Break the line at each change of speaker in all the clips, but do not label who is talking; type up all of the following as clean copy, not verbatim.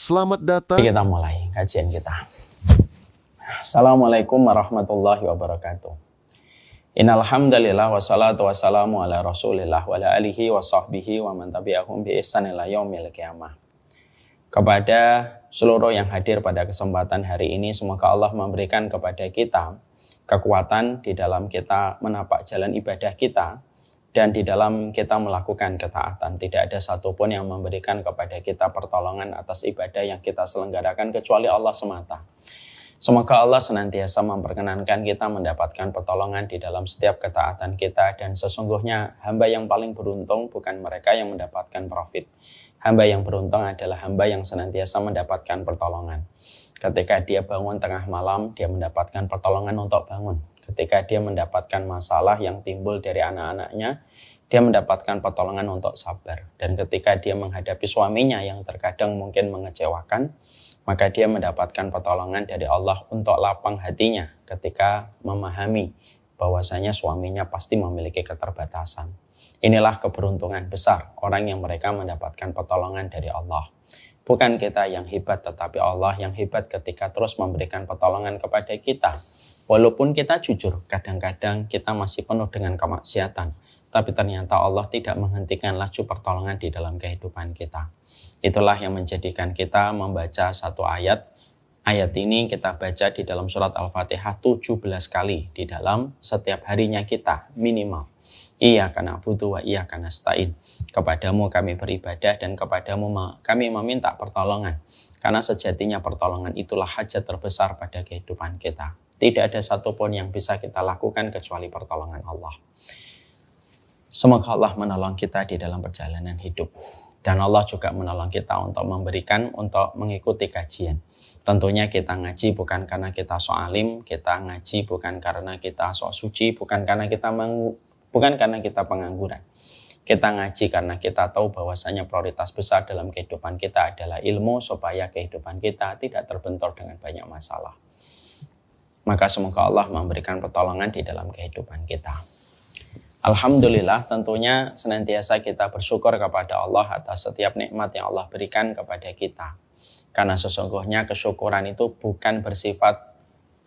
Selamat datang.
Kita mulai kajian kita. Assalamualaikum warahmatullahi wabarakatuh. Innal hamdalillah wassalatu wassalamu ala Rasulillah wa ala alihi wa sahbihi wa man tabi'ahum bi ihsan ila yaumil qiyamah. Kepada seluruh yang hadir pada kesempatan hari ini, semoga Allah memberikan kepada kita kekuatan di dalam kita menapak jalan ibadah kita dan di dalam kita melakukan ketaatan. Tidak ada satupun yang memberikan kepada kita pertolongan atas ibadah yang kita selenggarakan kecuali Allah semata. Semoga Allah senantiasa memperkenankan kita mendapatkan pertolongan di dalam setiap ketaatan kita, dan sesungguhnya hamba yang paling beruntung bukan mereka yang mendapatkan profit. Hamba yang beruntung adalah hamba yang senantiasa mendapatkan pertolongan. Ketika dia bangun tengah malam, dia mendapatkan pertolongan untuk bangun. Ketika dia mendapatkan masalah yang timbul dari anak-anaknya, dia mendapatkan pertolongan untuk sabar. Dan ketika dia menghadapi suaminya yang terkadang mungkin mengecewakan, maka dia mendapatkan pertolongan dari Allah untuk lapang hatinya ketika memahami bahwasanya suaminya pasti memiliki keterbatasan. Inilah keberuntungan besar orang yang mereka mendapatkan pertolongan dari Allah. Bukan kita yang hebat, tetapi Allah yang hebat ketika terus memberikan pertolongan kepada kita. Walaupun kita jujur, kadang-kadang kita masih penuh dengan kemaksiatan, tapi ternyata Allah tidak menghentikan laju pertolongan di dalam kehidupan kita. Itulah yang menjadikan kita membaca satu ayat. Ayat ini kita baca di dalam surat Al-Fatihah 17 kali di dalam setiap harinya kita, minimal. Iyyaka na'budu wa iyyaka nasta'in. Kepadamu kami beribadah dan kepadamu kami meminta pertolongan. Karena sejatinya pertolongan itulah hajat terbesar pada kehidupan kita. Tidak ada satupun yang bisa kita lakukan kecuali pertolongan Allah. Semoga Allah menolong kita di dalam perjalanan hidup. Dan Allah juga menolong kita untuk mengikuti kajian. Tentunya kita ngaji bukan karena kita sok alim, kita ngaji bukan karena kita sok suci, bukan karena kita pengangguran. Kita ngaji karena kita tahu bahwasanya prioritas besar dalam kehidupan kita adalah ilmu, supaya kehidupan kita tidak terbentur dengan banyak masalah. Maka semoga Allah memberikan pertolongan di dalam kehidupan kita. Alhamdulillah, tentunya senantiasa kita bersyukur kepada Allah atas setiap nikmat yang Allah berikan kepada kita. Karena sesungguhnya kesyukuran itu bukan bersifat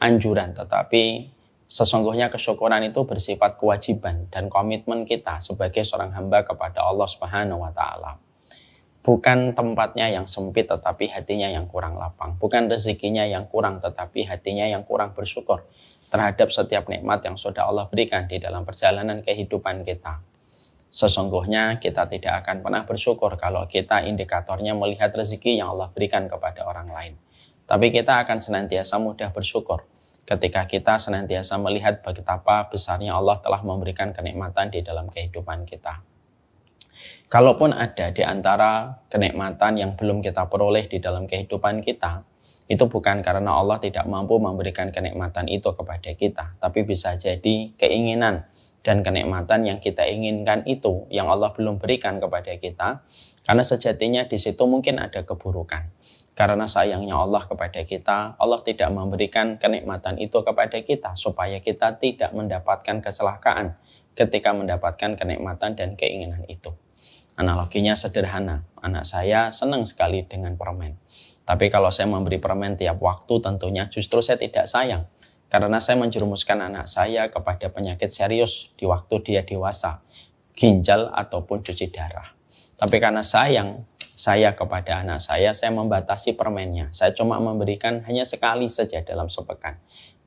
anjuran, tetapi sesungguhnya kesyukuran itu bersifat kewajiban dan komitmen kita sebagai seorang hamba kepada Allah Subhanahu wa Ta'ala. Bukan tempatnya yang sempit tetapi hatinya yang kurang lapang. Bukan rezekinya yang kurang tetapi hatinya yang kurang bersyukur terhadap setiap nikmat yang sudah Allah berikan di dalam perjalanan kehidupan kita. Sesungguhnya kita tidak akan pernah bersyukur kalau kita indikatornya melihat rezeki yang Allah berikan kepada orang lain. Tapi kita akan senantiasa mudah bersyukur ketika kita senantiasa melihat betapa besarnya Allah telah memberikan kenikmatan di dalam kehidupan kita. Kalaupun ada di antara kenikmatan yang belum kita peroleh di dalam kehidupan kita, itu bukan karena Allah tidak mampu memberikan kenikmatan itu kepada kita, tapi bisa jadi keinginan dan kenikmatan yang kita inginkan itu yang Allah belum berikan kepada kita, karena sejatinya di situ mungkin ada keburukan. Karena sayangnya Allah kepada kita, Allah tidak memberikan kenikmatan itu kepada kita supaya kita tidak mendapatkan kecelakaan ketika mendapatkan kenikmatan dan keinginan itu. Analoginya sederhana, anak saya senang sekali dengan permen. Tapi kalau saya memberi permen tiap waktu, tentunya justru saya tidak sayang. Karena saya menjerumuskan anak saya kepada penyakit serius di waktu dia dewasa, ginjal ataupun cuci darah. Tapi karena sayang saya kepada anak saya membatasi permennya. Saya cuma memberikan hanya sekali saja dalam sepekan.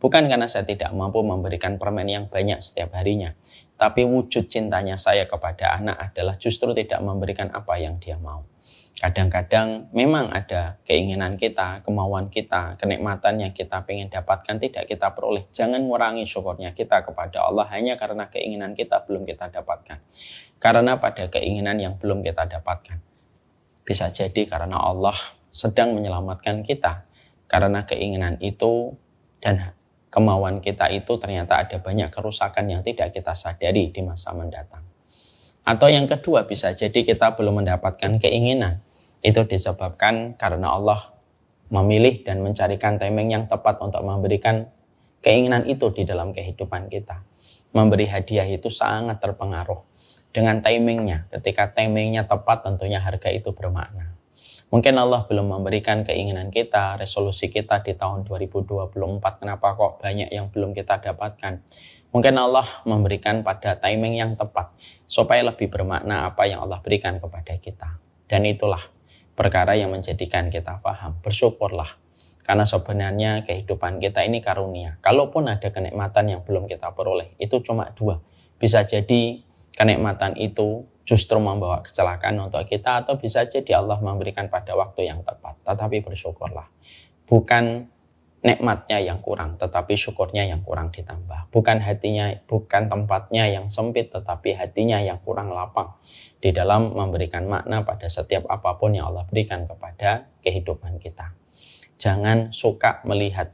Bukan karena saya tidak mampu memberikan permen yang banyak setiap harinya, tapi wujud cintanya saya kepada anak adalah justru tidak memberikan apa yang dia mau. Kadang-kadang memang ada keinginan kita, kemauan kita, kenikmatan yang kita ingin dapatkan tidak kita peroleh. Jangan ngurangi syukurnya kita kepada Allah hanya karena keinginan kita belum kita dapatkan. Karena pada keinginan yang belum kita dapatkan, bisa jadi karena Allah sedang menyelamatkan kita. Karena keinginan itu dan kemauan kita itu ternyata ada banyak kerusakan yang tidak kita sadari di masa mendatang. Atau yang kedua, bisa jadi kita belum mendapatkan keinginan. Itu disebabkan karena Allah memilih dan mencarikan timing yang tepat untuk memberikan keinginan itu di dalam kehidupan kita. Memberi hadiah itu sangat terpengaruh dengan timingnya. Ketika timingnya tepat, tentunya harga itu bermakna. Mungkin Allah belum memberikan keinginan kita, resolusi kita di tahun 2024. Kenapa kok banyak yang belum kita dapatkan? Mungkin Allah memberikan pada timing yang tepat supaya lebih bermakna apa yang Allah berikan kepada kita. Dan itulah perkara yang menjadikan kita paham. Bersyukurlah. Karena sebenarnya kehidupan kita ini karunia. Kalaupun ada kenikmatan yang belum kita peroleh, itu cuma dua. Bisa jadi kenikmatan itu justru membawa kecelakaan untuk kita, atau bisa jadi Allah memberikan pada waktu yang tepat. Tetapi bersyukurlah. Bukan nikmatnya yang kurang, tetapi syukurnya yang kurang ditambah. Bukan hatinya, bukan tempatnya yang sempit, tetapi hatinya yang kurang lapang di dalam memberikan makna pada setiap apapun yang Allah berikan kepada kehidupan kita. Jangan suka melihat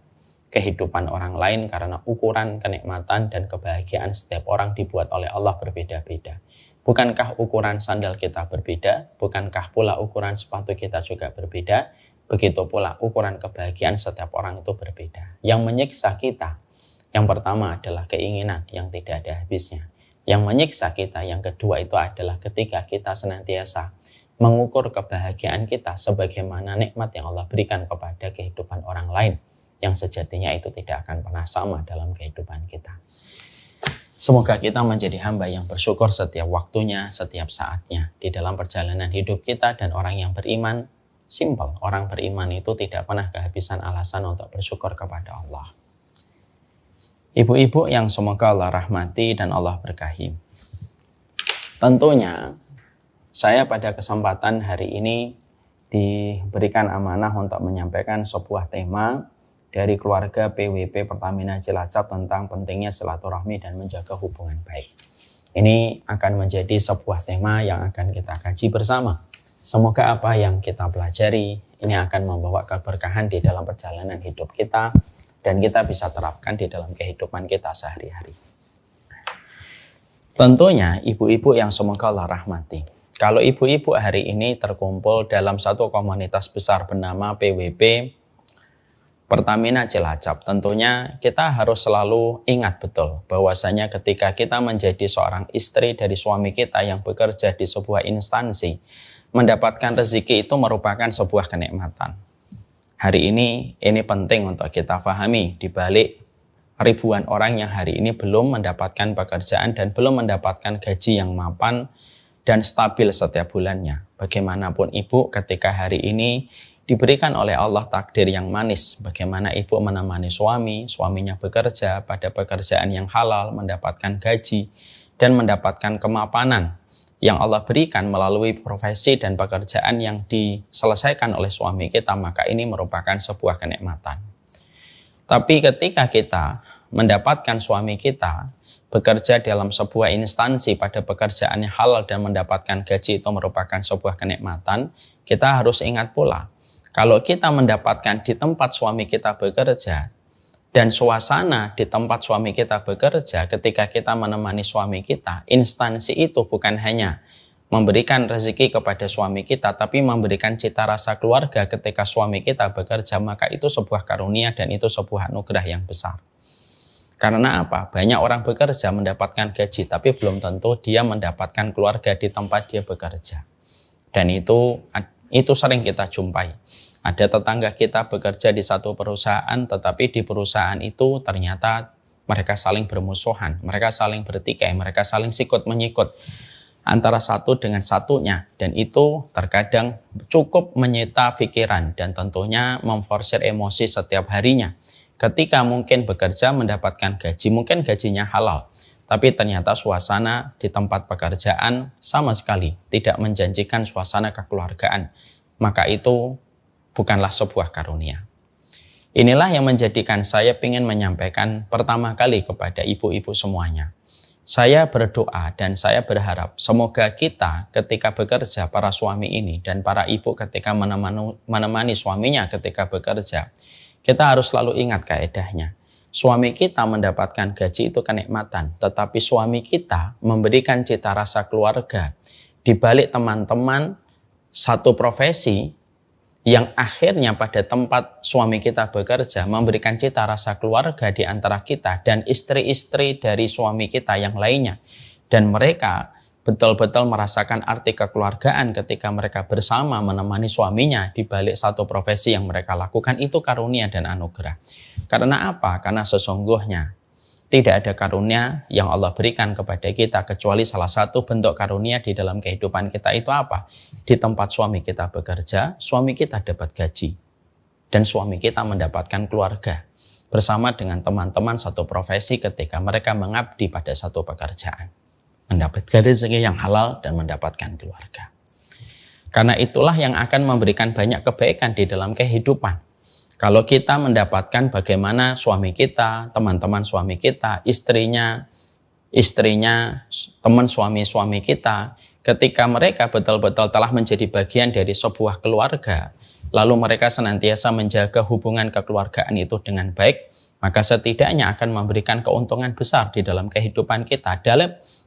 kehidupan orang lain karena ukuran kenikmatan dan kebahagiaan setiap orang dibuat oleh Allah berbeda-beda. Bukankah ukuran sandal kita berbeda? Bukankah pula ukuran sepatu kita juga berbeda? Begitu pula ukuran kebahagiaan setiap orang itu berbeda. Yang menyiksa kita, yang pertama adalah keinginan yang tidak ada habisnya. Yang menyiksa kita, yang kedua itu adalah ketika kita senantiasa mengukur kebahagiaan kita sebagaimana nikmat yang Allah berikan kepada kehidupan orang lain, yang sejatinya itu tidak akan pernah sama dalam kehidupan kita. Semoga kita menjadi hamba yang bersyukur setiap waktunya, setiap saatnya di dalam perjalanan hidup kita. Dan orang yang beriman, simple, orang beriman itu tidak pernah kehabisan alasan untuk bersyukur kepada Allah. Ibu-ibu yang semoga Allah rahmati dan Allah berkahi. Tentunya saya pada kesempatan hari ini diberikan amanah untuk menyampaikan sebuah tema dari keluarga PWP Pertamina Cilacap tentang pentingnya silaturahmi dan menjaga hubungan baik. Ini akan menjadi sebuah tema yang akan kita kaji bersama. Semoga apa yang kita pelajari ini akan membawa keberkahan di dalam perjalanan hidup kita dan kita bisa terapkan di dalam kehidupan kita sehari-hari. Tentunya ibu-ibu yang semoga Allah rahmati. Kalau ibu-ibu hari ini terkumpul dalam satu komunitas besar bernama PWP Pertamina Cilacap, tentunya kita harus selalu ingat betul bahwasanya ketika kita menjadi seorang istri dari suami kita yang bekerja di sebuah instansi, mendapatkan rezeki itu merupakan sebuah kenikmatan. Hari ini penting untuk kita pahami di balik ribuan orang yang hari ini belum mendapatkan pekerjaan dan belum mendapatkan gaji yang mapan dan stabil setiap bulannya. Bagaimanapun ibu ketika hari ini diberikan oleh Allah takdir yang manis, bagaimana ibu menemani suaminya bekerja pada pekerjaan yang halal, mendapatkan gaji, dan mendapatkan kemapanan yang Allah berikan melalui profesi dan pekerjaan yang diselesaikan oleh suami kita, maka ini merupakan sebuah kenikmatan. Tapi ketika kita mendapatkan suami kita bekerja dalam sebuah instansi pada pekerjaan yang halal dan mendapatkan gaji itu merupakan sebuah kenikmatan, kita harus ingat pula, kalau kita mendapatkan di tempat suami kita bekerja dan suasana di tempat suami kita bekerja ketika kita menemani suami kita, instansi itu bukan hanya memberikan rezeki kepada suami kita, tapi memberikan cita rasa keluarga ketika suami kita bekerja, maka itu sebuah karunia dan itu sebuah anugerah yang besar. Karena apa? Banyak orang bekerja mendapatkan gaji, tapi belum tentu dia mendapatkan keluarga di tempat dia bekerja. Dan itu sering kita jumpai. Ada tetangga kita bekerja di satu perusahaan, tetapi di perusahaan itu ternyata mereka saling bermusuhan, mereka saling bertikai, mereka saling sikut-menyikut antara satu dengan satunya. Dan itu terkadang cukup menyita pikiran dan tentunya memforsir emosi setiap harinya. Ketika mungkin bekerja mendapatkan gaji, mungkin gajinya halal, tapi ternyata suasana di tempat pekerjaan sama sekali tidak menjanjikan suasana kekeluargaan. Maka itu bukanlah sebuah karunia. Inilah yang menjadikan saya ingin menyampaikan pertama kali kepada ibu-ibu semuanya. Saya berdoa dan saya berharap semoga kita ketika bekerja, para suami ini dan para ibu ketika menemani suaminya ketika bekerja, kita harus selalu ingat kaedahnya. Suami kita mendapatkan gaji itu kenikmatan, tetapi suami kita memberikan cita rasa keluarga di balik teman-teman satu profesi yang akhirnya pada tempat suami kita bekerja memberikan cita rasa keluarga di antara kita dan istri-istri dari suami kita yang lainnya. Dan mereka betul-betul merasakan arti kekeluargaan ketika mereka bersama menemani suaminya di balik satu profesi yang mereka lakukan, itu karunia dan anugerah. Karena apa? Karena sesungguhnya tidak ada karunia yang Allah berikan kepada kita kecuali salah satu bentuk karunia di dalam kehidupan kita itu apa? Di tempat suami kita bekerja, suami kita dapat gaji. Dan suami kita mendapatkan keluarga bersama dengan teman-teman satu profesi ketika mereka mengabdi pada satu pekerjaan. Mendapatkan rezeki yang halal dan mendapatkan keluarga. Karena itulah yang akan memberikan banyak kebaikan di dalam kehidupan. Kalau kita mendapatkan bagaimana suami kita, teman-teman suami kita, istrinya, teman suami-suami kita, ketika mereka betul-betul telah menjadi bagian dari sebuah keluarga, lalu mereka senantiasa menjaga hubungan kekeluargaan itu dengan baik, maka setidaknya akan memberikan keuntungan besar di dalam kehidupan kita,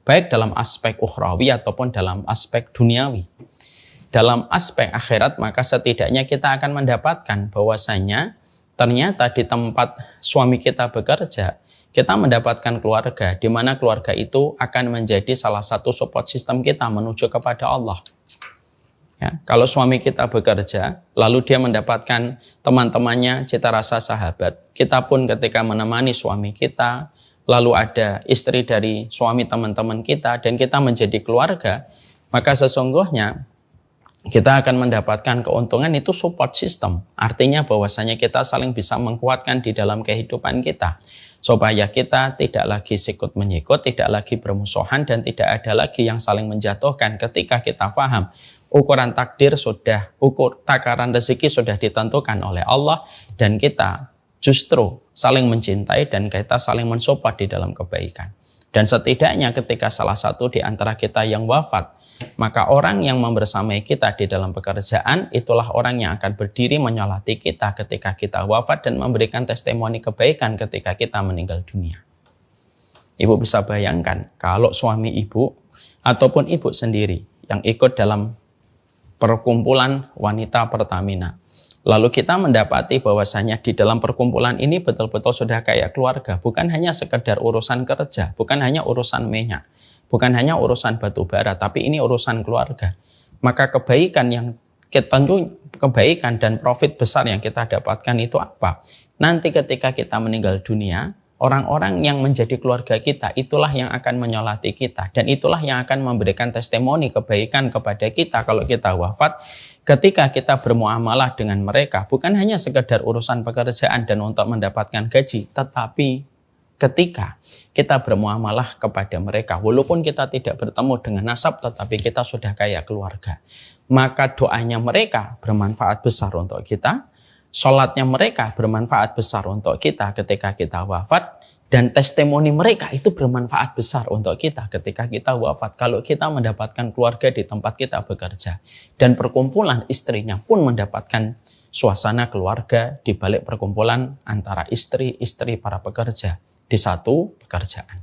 baik dalam aspek ukhrawi ataupun dalam aspek duniawi. Dalam aspek akhirat, maka setidaknya kita akan mendapatkan bahwasanya ternyata di tempat suami kita bekerja, kita mendapatkan keluarga, di mana keluarga itu akan menjadi salah satu support system kita menuju kepada Allah. Ya, kalau suami kita bekerja, lalu dia mendapatkan teman-temannya, cita rasa sahabat. Kita pun ketika menemani suami kita, lalu ada istri dari suami teman-teman kita, dan kita menjadi keluarga, maka sesungguhnya kita akan mendapatkan keuntungan itu support system. Artinya bahwasanya kita saling bisa menguatkan di dalam kehidupan kita. Supaya kita tidak lagi sikut menyikut, tidak lagi bermusuhan, dan tidak ada lagi yang saling menjatuhkan ketika kita paham ukuran takdir takaran rezeki sudah ditentukan oleh Allah, dan kita justru saling mencintai dan kita saling mensupport di dalam kebaikan. Dan setidaknya ketika salah satu di antara kita yang wafat, maka orang yang membersamai kita di dalam pekerjaan itulah orang yang akan berdiri menyolati kita ketika kita wafat dan memberikan testimoni kebaikan ketika kita meninggal dunia. Ibu bisa bayangkan kalau suami ibu ataupun ibu sendiri yang ikut dalam perkumpulan wanita Pertamina, lalu kita mendapati bahwasanya di dalam perkumpulan ini betul-betul sudah kayak keluarga, bukan hanya sekedar urusan kerja, bukan hanya urusan minyak, bukan hanya urusan batu bara, tapi ini urusan keluarga. Maka kebaikan dan profit besar yang kita dapatkan itu apa? Nanti ketika kita meninggal dunia, orang-orang yang menjadi keluarga kita itulah yang akan menyolati kita, dan itulah yang akan memberikan testimoni kebaikan kepada kita kalau kita wafat. Ketika kita bermuamalah dengan mereka, bukan hanya sekedar urusan pekerjaan dan untuk mendapatkan gaji, tetapi ketika kita bermuamalah kepada mereka, walaupun kita tidak bertemu dengan nasab, tetapi kita sudah kayak keluarga, maka doanya mereka bermanfaat besar untuk kita, sholatnya mereka bermanfaat besar untuk kita ketika kita wafat, dan testimoni mereka itu bermanfaat besar untuk kita ketika kita wafat. Kalau kita mendapatkan keluarga di tempat kita bekerja, dan perkumpulan istrinya pun mendapatkan suasana keluarga di balik perkumpulan antara istri-istri para pekerja di satu pekerjaan.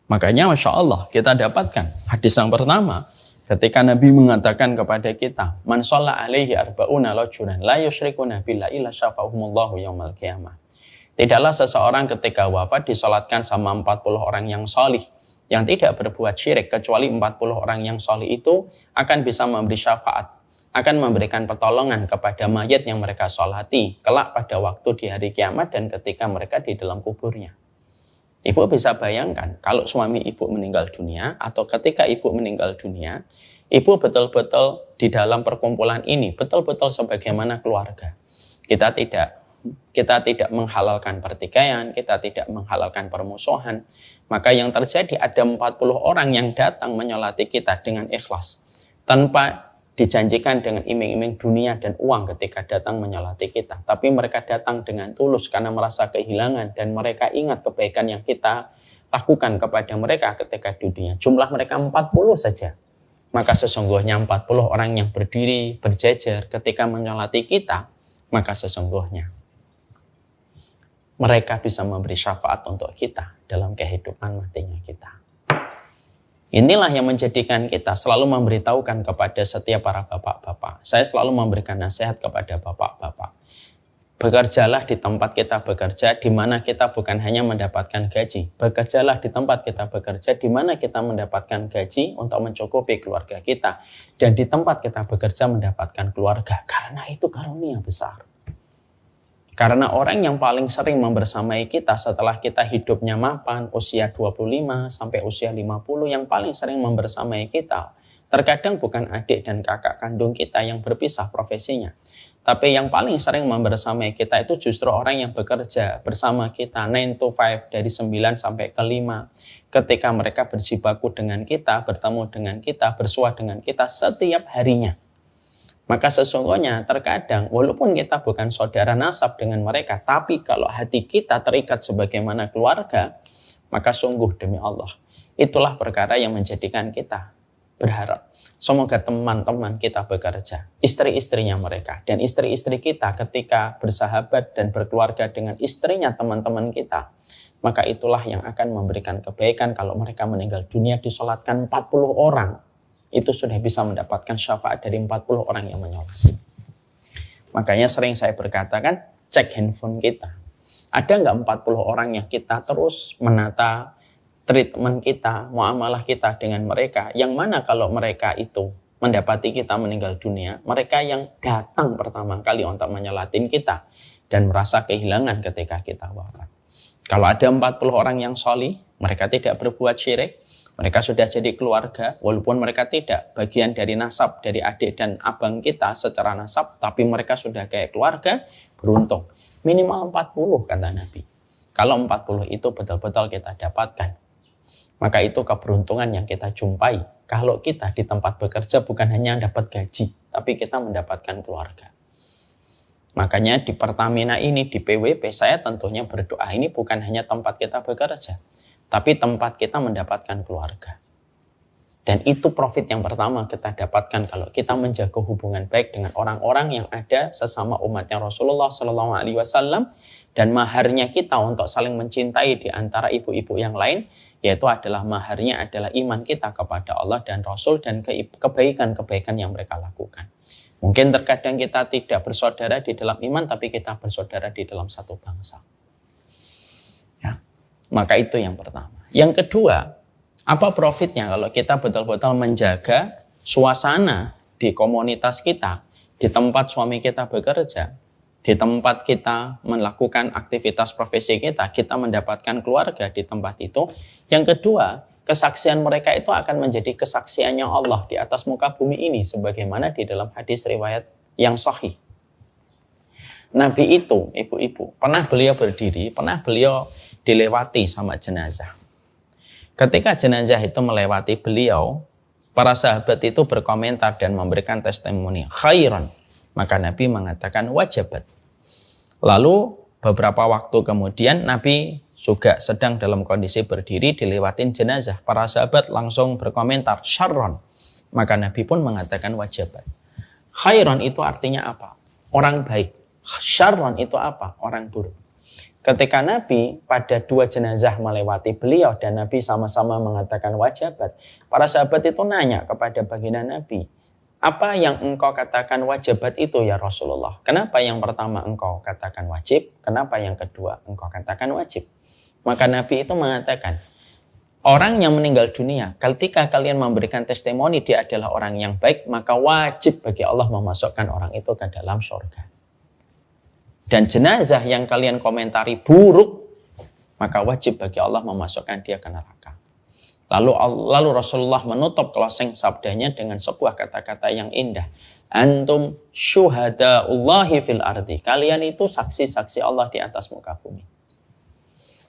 Makanya Masya Allah kita dapatkan hadis yang pertama, ketika Nabi mengatakan kepada kita, man shalla alaihi arba'una rajulan la yusyrikuna billahi illa syafa'ahumullahu yaumal qiyamah. Tidaklah seseorang ketika wafat disolatkan sama 40 orang yang solih, yang tidak berbuat syirik, kecuali 40 orang yang solih itu akan bisa memberi syafaat, akan memberikan pertolongan kepada mayat yang mereka solati kelak pada waktu di hari kiamat dan ketika mereka di dalam kuburnya. Ibu bisa bayangkan kalau suami ibu meninggal dunia atau ketika ibu meninggal dunia, ibu betul-betul di dalam perkumpulan ini betul-betul sebagaimana keluarga. Kita tidak menghalalkan pertikaian, kita tidak menghalalkan permusuhan. Maka yang terjadi ada 40 orang yang datang menyolati kita dengan ikhlas, tanpa dijanjikan dengan iming-iming dunia dan uang ketika datang menyolati kita. Tapi mereka datang dengan tulus karena merasa kehilangan dan mereka ingat kebaikan yang kita lakukan kepada mereka ketika di dunia. Jumlah mereka 40 saja. Maka sesungguhnya 40 orang yang berdiri berjejer ketika menyolati kita, maka sesungguhnya mereka bisa memberi syafaat untuk kita dalam kehidupan matinya kita. Inilah yang menjadikan kita selalu memberitahukan kepada setiap para bapak-bapak. Saya selalu memberikan nasihat kepada bapak-bapak. Bekerjalah di tempat kita bekerja, di mana kita bukan hanya mendapatkan gaji. Bekerjalah di tempat kita bekerja, di mana kita mendapatkan gaji untuk mencukupi keluarga kita. Dan di tempat kita bekerja mendapatkan keluarga. Karena itu karunia besar. Karena orang yang paling sering membersamai kita setelah kita hidupnya mapan, usia 25 sampai usia 50, yang paling sering membersamai kita, terkadang bukan adik dan kakak kandung kita yang berpisah profesinya. Tapi yang paling sering membersamai kita itu justru orang yang bekerja bersama kita 9 to 5 dari 9 sampai ke 5. Ketika mereka berjibaku dengan kita, bertemu dengan kita, bersua dengan kita setiap harinya. Maka sesungguhnya terkadang walaupun kita bukan saudara nasab dengan mereka, tapi kalau hati kita terikat sebagaimana keluarga, maka sungguh demi Allah, itulah perkara yang menjadikan kita berharap semoga teman-teman kita bekerja, istri-istrinya mereka, dan istri-istri kita ketika bersahabat dan berkeluarga dengan istrinya teman-teman kita, maka itulah yang akan memberikan kebaikan. Kalau mereka meninggal dunia disolatkan 40 orang, itu sudah bisa mendapatkan syafaat dari 40 orang yang menyolat. Makanya sering saya berkatakan, cek handphone kita. Ada nggak 40 orang yang kita terus menata treatment kita, muamalah kita dengan mereka, yang mana kalau mereka itu mendapati kita meninggal dunia, mereka yang datang pertama kali untuk menyolatin kita dan merasa kehilangan ketika kita wafat. Kalau ada 40 orang yang sholih, mereka tidak berbuat syirik, mereka sudah jadi keluarga, walaupun mereka tidak bagian dari nasab, dari adik dan abang kita secara nasab, tapi mereka sudah kayak keluarga, beruntung. Minimal 40 kata Nabi. Kalau 40 itu betul-betul kita dapatkan, maka itu keberuntungan yang kita jumpai. Kalau kita di tempat bekerja bukan hanya dapat gaji, tapi kita mendapatkan keluarga. Makanya di Pertamina ini, di PWP, saya tentunya berdoa ini bukan hanya tempat kita bekerja, tapi tempat kita mendapatkan keluarga. Dan itu profit yang pertama kita dapatkan kalau kita menjaga hubungan baik dengan orang-orang yang ada sesama umatnya Rasulullah SAW. Dan maharnya kita untuk saling mencintai di antara ibu-ibu yang lain, yaitu adalah maharnya adalah iman kita kepada Allah dan Rasul dan kebaikan-kebaikan yang mereka lakukan. Mungkin terkadang kita tidak bersaudara di dalam iman, tapi kita bersaudara di dalam satu bangsa. Ya, maka itu yang pertama. Yang kedua, apa profitnya kalau kita betul-betul menjaga suasana di komunitas kita, di tempat suami kita bekerja, di tempat kita melakukan aktivitas profesi kita mendapatkan keluarga di tempat itu. Yang kedua, kesaksian mereka itu akan menjadi kesaksiannya Allah di atas muka bumi ini, sebagaimana di dalam hadis riwayat yang sahih. Nabi itu, ibu-ibu, pernah beliau berdiri, pernah beliau dilewati sama jenazah. Ketika jenazah itu melewati beliau, para sahabat itu berkomentar dan memberikan testimoni, khairan. Maka Nabi mengatakan wajabat. Lalu beberapa waktu kemudian Nabi juga sedang dalam kondisi berdiri dilewatin jenazah. Para sahabat langsung berkomentar syarron. Maka Nabi pun mengatakan wajabat. Khairan itu artinya apa? Orang baik. Syarron itu apa? Orang buruk. Ketika Nabi pada dua jenazah melewati beliau dan Nabi sama-sama mengatakan wajabat, para sahabat itu nanya kepada baginda Nabi, apa yang engkau katakan wajabat itu ya Rasulullah? Kenapa yang pertama engkau katakan wajib? Kenapa yang kedua engkau katakan wajib? Maka Nabi itu mengatakan, orang yang meninggal dunia, ketika kalian memberikan testimoni dia adalah orang yang baik, maka wajib bagi Allah memasukkan orang itu ke dalam surga. Dan jenazah yang kalian komentari buruk, maka wajib bagi Allah memasukkan dia ke neraka. Lalu Rasulullah menutup closing sabdanya dengan sebuah kata-kata yang indah. Antum syuhadaullahi fil ardi. Kalian itu saksi-saksi Allah di atas muka bumi.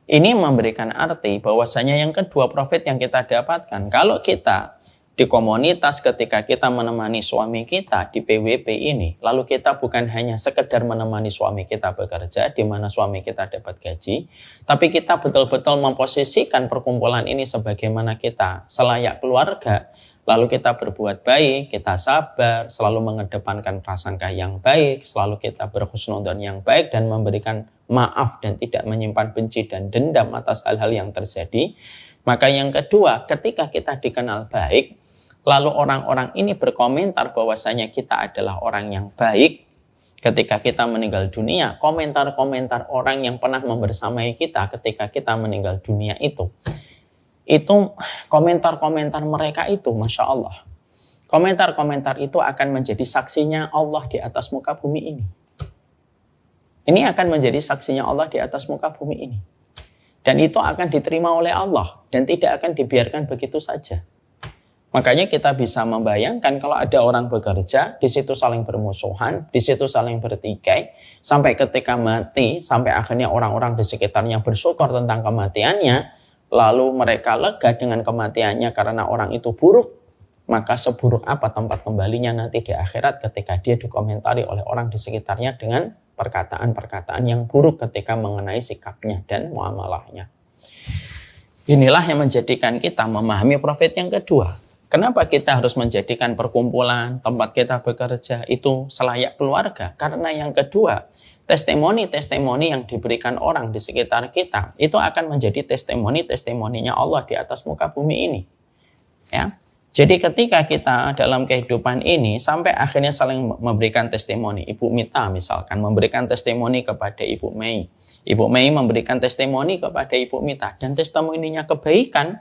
Ini memberikan arti bahwasanya yang kedua profit yang kita dapatkan. Kalau kita di komunitas ketika kita menemani suami kita di PWP ini, lalu kita bukan hanya sekedar menemani suami kita bekerja, di mana suami kita dapat gaji, tapi kita betul-betul memposisikan perkumpulan ini sebagaimana kita selayak keluarga, lalu kita berbuat baik, kita sabar, selalu mengedepankan prasangka yang baik, selalu kita berhusnudzon yang baik dan memberikan maaf dan tidak menyimpan benci dan dendam atas hal-hal yang terjadi. Maka yang kedua, ketika kita dikenal baik, lalu orang-orang ini berkomentar bahwasanya kita adalah orang yang baik. ketika kita meninggal dunia, komentar-komentar orang yang pernah membersamai kita ketika kita meninggal dunia itu komentar-komentar mereka itu, Masya Allah. Komentar-komentar itu akan menjadi saksinya Allah di atas muka bumi ini. Ini akan menjadi saksinya Allah di atas muka bumi ini. Dan itu akan diterima oleh Allah dan tidak akan dibiarkan begitu saja. Makanya kita bisa membayangkan kalau ada orang bekerja, di situ saling bermusuhan, di situ saling bertikai, sampai ketika mati, sampai akhirnya orang-orang di sekitarnya bersyukur tentang kematiannya, lalu mereka lega dengan kematiannya karena orang itu buruk, maka seburuk apa tempat kembalinya nanti di akhirat ketika dia dikomentari oleh orang di sekitarnya dengan perkataan-perkataan yang buruk ketika mengenai sikapnya dan muamalahnya. Inilah yang menjadikan kita memahami profit yang kedua. Kenapa kita harus menjadikan perkumpulan, tempat kita bekerja itu selayak keluarga? Karena yang kedua, testimoni-testimoni yang diberikan orang di sekitar kita itu akan menjadi testimoni-testimoninya Allah di atas muka bumi ini. Ya. Jadi ketika kita dalam kehidupan ini sampai akhirnya saling memberikan testimoni. Ibu Mita misalkan memberikan testimoni kepada Ibu Mei. Ibu Mei memberikan testimoni kepada Ibu Mita. Dan testimoninya kebaikan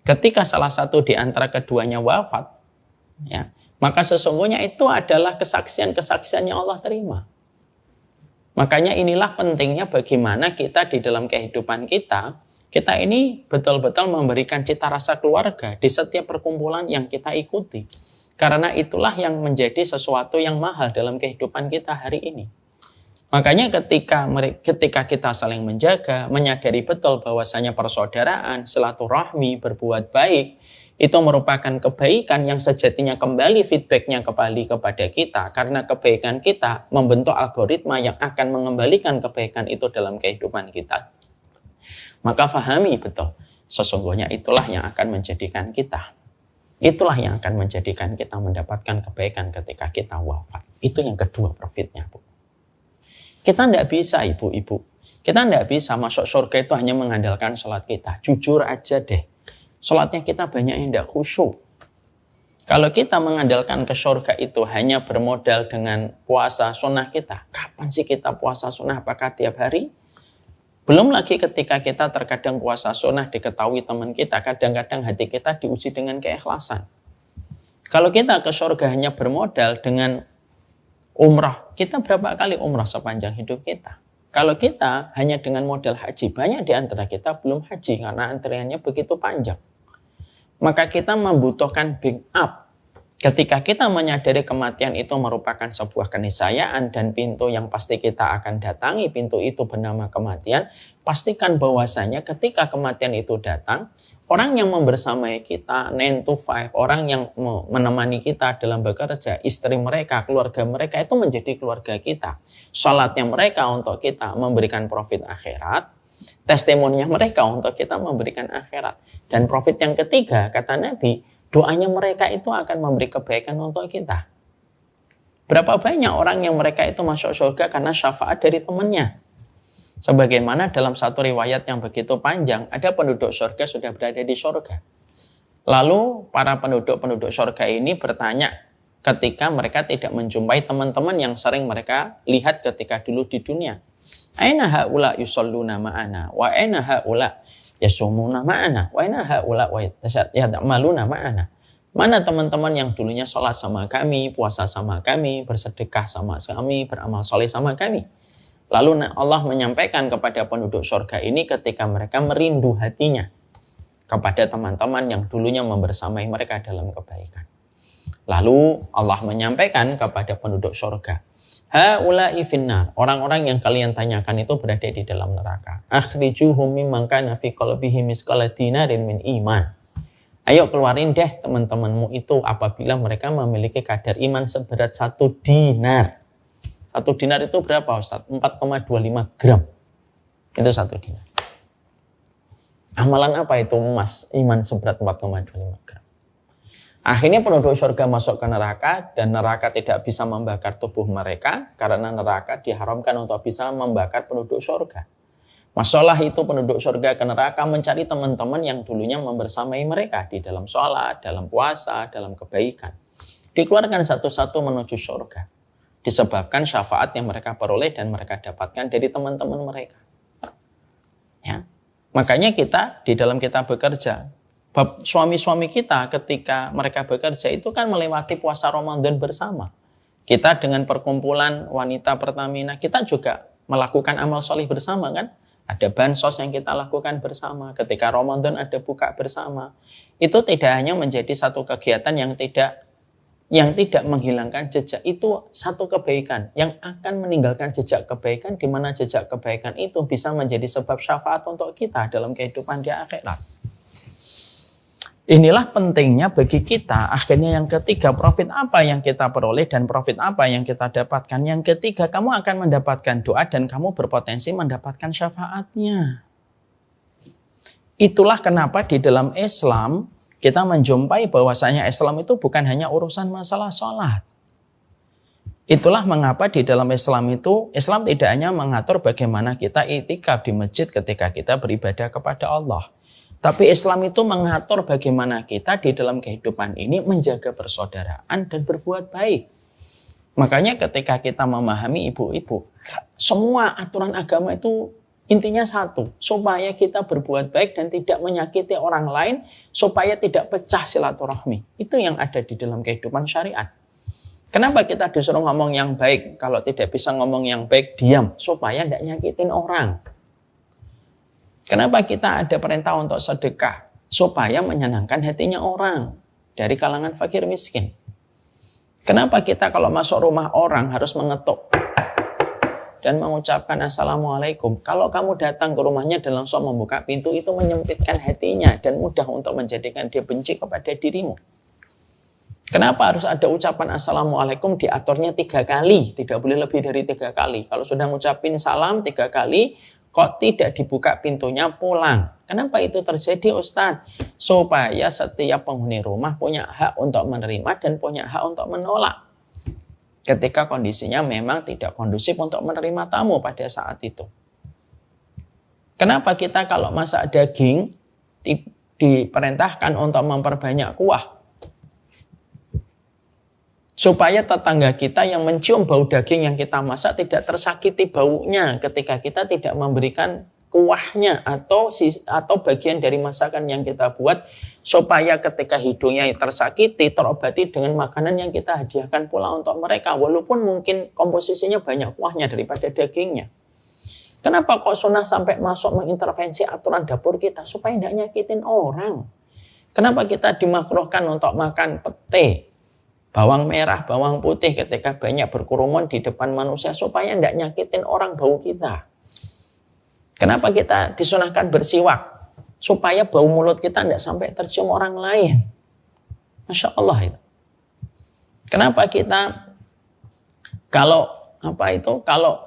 ketika salah satu di antara keduanya wafat. Ya, maka sesungguhnya itu adalah kesaksian-kesaksian yang Allah terima. Makanya inilah pentingnya bagaimana kita di dalam kehidupan kita ini betul-betul memberikan cita rasa keluarga di setiap perkumpulan yang kita ikuti. Karena itulah yang menjadi sesuatu yang mahal dalam kehidupan kita hari ini. Makanya ketika kita saling menjaga, menyadari betul bahwasanya persaudaraan, silaturahmi, berbuat baik, itu merupakan kebaikan yang sejatinya kembali feedbacknya kembali kepada kita. Karena kebaikan kita membentuk algoritma yang akan mengembalikan kebaikan itu dalam kehidupan kita. Maka fahami betul, sesungguhnya itulah yang akan menjadikan kita. Itulah yang akan menjadikan kita mendapatkan kebaikan ketika kita wafat. Itu yang kedua profitnya, Bu. Kita tidak bisa, ibu-ibu. Kita tidak bisa masuk surga itu hanya mengandalkan sholat kita. Jujur aja deh, sholatnya kita banyak yang tidak khusyuk. Kalau kita mengandalkan ke surga itu hanya bermodal dengan puasa sunnah kita, kapan sih kita puasa sunnah? Apakah tiap hari? Belum lagi ketika kita terkadang puasa sunnah diketahui teman kita, kadang-kadang hati kita diuji dengan keikhlasan. Kalau kita ke surga hanya bermodal dengan umrah, kita berapa kali umrah sepanjang hidup kita? Kalau kita hanya dengan modal haji, banyak di antara kita belum haji karena antriannya begitu panjang. Maka kita membutuhkan big up. Ketika kita menyadari kematian itu merupakan sebuah keniscayaan dan pintu yang pasti kita akan datangi, pintu itu bernama kematian, pastikan bahwasanya ketika kematian itu datang, orang yang membersamai kita 9 to 5, orang yang menemani kita dalam bekerja, istri mereka, keluarga mereka itu menjadi keluarga kita. Salatnya mereka untuk kita memberikan profit akhirat, testimoninya mereka untuk kita memberikan akhirat. Dan profit yang ketiga, kata Nabi, doanya mereka itu akan memberi kebaikan untuk kita. Berapa banyak orang yang mereka itu masuk surga karena syafaat dari temannya. Sebagaimana dalam satu riwayat yang begitu panjang, ada penduduk surga sudah berada di surga. Lalu para penduduk-penduduk surga ini bertanya ketika mereka tidak menjumpai teman-teman yang sering mereka lihat ketika dulu di dunia. Aina haula yusalluna ma'ana wa aina haula yasumuna ma'ana wa aina haula wa ya'maluna ma'ana. Mana teman-teman yang dulunya sholat sama kami, puasa sama kami, bersedekah sama kami, beramal soleh sama kami. Lalu Allah menyampaikan kepada penduduk surga ini ketika mereka merindu hatinya kepada teman-teman yang dulunya membersamai mereka dalam kebaikan. Lalu Allah menyampaikan kepada penduduk surga, haula'i finnar, orang-orang yang kalian tanyakan itu berada di dalam neraka. Akhrijuhum mimman kana fi qalbihi misqala dinarin min iman. Ayo keluarin deh teman-temanmu itu apabila mereka memiliki kadar iman seberat 1 dinar. 1 dinar itu berapa, Ustaz? 4,25 gram. Itu 1 dinar. Amalan apa itu emas iman seberat 4,25 gram? Akhirnya penduduk surga masuk ke neraka dan neraka tidak bisa membakar tubuh mereka karena neraka diharamkan untuk bisa membakar penduduk surga. Masuklah itu penduduk surga ke neraka mencari teman-teman yang dulunya membersamai mereka di dalam sholat, dalam puasa, dalam kebaikan. Dikeluarkan satu-satu menuju surga. disebabkan syafaat yang mereka peroleh dan mereka dapatkan dari teman-teman mereka. Ya. Makanya kita di dalam kita bekerja, suami-suami kita ketika mereka bekerja itu kan melewati puasa Ramadan bersama. Kita dengan perkumpulan wanita Pertamina, kita juga melakukan amal solih bersama kan. Ada bansos yang kita lakukan bersama. Ketika Ramadan ada buka bersama. Itu tidak hanya menjadi satu kegiatan yang tidak menghilangkan jejak, itu satu kebaikan yang akan meninggalkan jejak kebaikan, di mana jejak kebaikan itu bisa menjadi sebab syafaat untuk kita dalam kehidupan di akhirat. Inilah pentingnya bagi kita. Akhirnya yang ketiga, profit apa yang kita peroleh dan profit apa yang kita dapatkan. Yang ketiga, kamu akan mendapatkan doa dan kamu berpotensi mendapatkan syafaatnya. Itulah kenapa di dalam Islam kita menjumpai bahwasanya Islam itu bukan hanya urusan masalah sholat. Itulah mengapa di dalam Islam itu, Islam tidak hanya mengatur bagaimana kita i'tikaf di masjid ketika kita beribadah kepada Allah. Tapi Islam itu mengatur bagaimana kita di dalam kehidupan ini menjaga persaudaraan dan berbuat baik. Makanya ketika kita memahami ibu-ibu, semua aturan agama itu intinya satu, supaya kita berbuat baik dan tidak menyakiti orang lain, supaya tidak pecah silaturahmi. Itu yang ada di dalam kehidupan syariat. Kenapa kita disuruh ngomong yang baik? Kalau tidak bisa ngomong yang baik, diam, supaya tidak nyakitin orang. Kenapa kita ada perintah untuk sedekah? Supaya menyenangkan hatinya orang dari kalangan fakir miskin. Kenapa kita kalau masuk rumah orang harus mengetuk dan mengucapkan Assalamualaikum? Kalau kamu datang ke rumahnya dan langsung membuka pintu, itu menyempitkan hatinya dan mudah untuk menjadikan dia benci kepada dirimu. Kenapa harus ada ucapan Assalamualaikum? Diaturnya 3 kali, tidak boleh lebih dari 3 kali. Kalau sudah ngucapin salam 3 kali, kok tidak dibuka pintunya, pulang. Kenapa itu terjadi, Ustadz? Supaya setiap penghuni rumah punya hak untuk menerima dan punya hak untuk menolak. Ketika kondisinya memang tidak kondusif untuk menerima tamu pada saat itu. Kenapa kita kalau masak daging diperintahkan untuk memperbanyak kuah? Supaya tetangga kita yang mencium bau daging yang kita masak tidak tersakiti baunya ketika kita tidak memberikan kuahnya atau bagian dari masakan yang kita buat, supaya ketika hidungnya tersakiti terobati dengan makanan yang kita hadiahkan pula untuk mereka, walaupun mungkin komposisinya banyak kuahnya daripada dagingnya. Kenapa kok sunnah sampai masuk mengintervensi aturan dapur kita? Supaya tidak nyakitin orang. Kenapa kita dimakruhkan untuk makan pete, bawang merah, bawang putih ketika banyak berkerumun di depan manusia, supaya tidak nyakitin orang bau kita. Kenapa kita disunahkan bersiwak? Supaya bau mulut kita tidak sampai tercium orang lain. Masya Allah itu. Kenapa kita kalau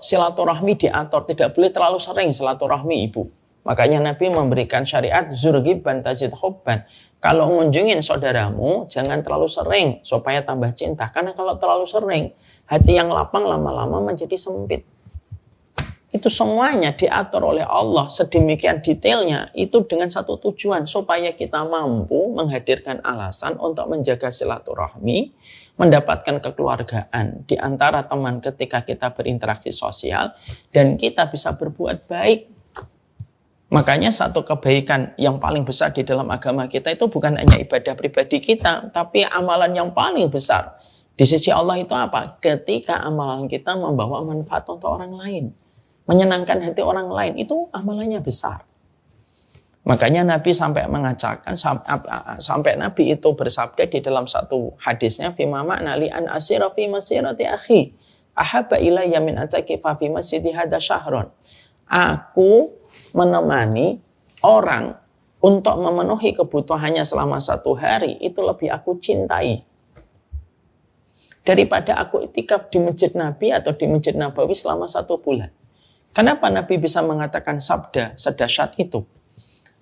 silaturahmi diatur, tidak boleh terlalu sering silaturahmi ibu. Makanya Nabi memberikan syariat zurgiban tazid hubban. Kalau ngunjungin saudaramu, jangan terlalu sering supaya tambah cinta. Karena kalau terlalu sering, hati yang lapang lama-lama menjadi sempit. Itu semuanya diatur oleh Allah sedemikian detailnya, itu dengan satu tujuan, supaya kita mampu menghadirkan alasan untuk menjaga silaturahmi, mendapatkan kekeluargaan di antara teman ketika kita berinteraksi sosial, dan kita bisa berbuat baik. Makanya satu kebaikan yang paling besar di dalam agama kita itu bukan hanya ibadah pribadi kita, tapi amalan yang paling besar di sisi Allah itu apa? Ketika amalan kita membawa manfaat untuk orang lain, menyenangkan hati orang lain, itu amalannya besar. Makanya Nabi sampai mengatakan, sampai Nabi itu bersabda di dalam satu hadisnya, fima ma'na li an asira fi masirati akhi ahabba ilayya min atakifa fi masjidi hadha syahron. Aku menemani orang untuk memenuhi kebutuhannya selama 1 hari, itu lebih aku cintai daripada aku iktikaf di masjid Nabi atau di masjid Nabawi selama 1 bulan. Kenapa Nabi bisa mengatakan sabda sedahsyat itu?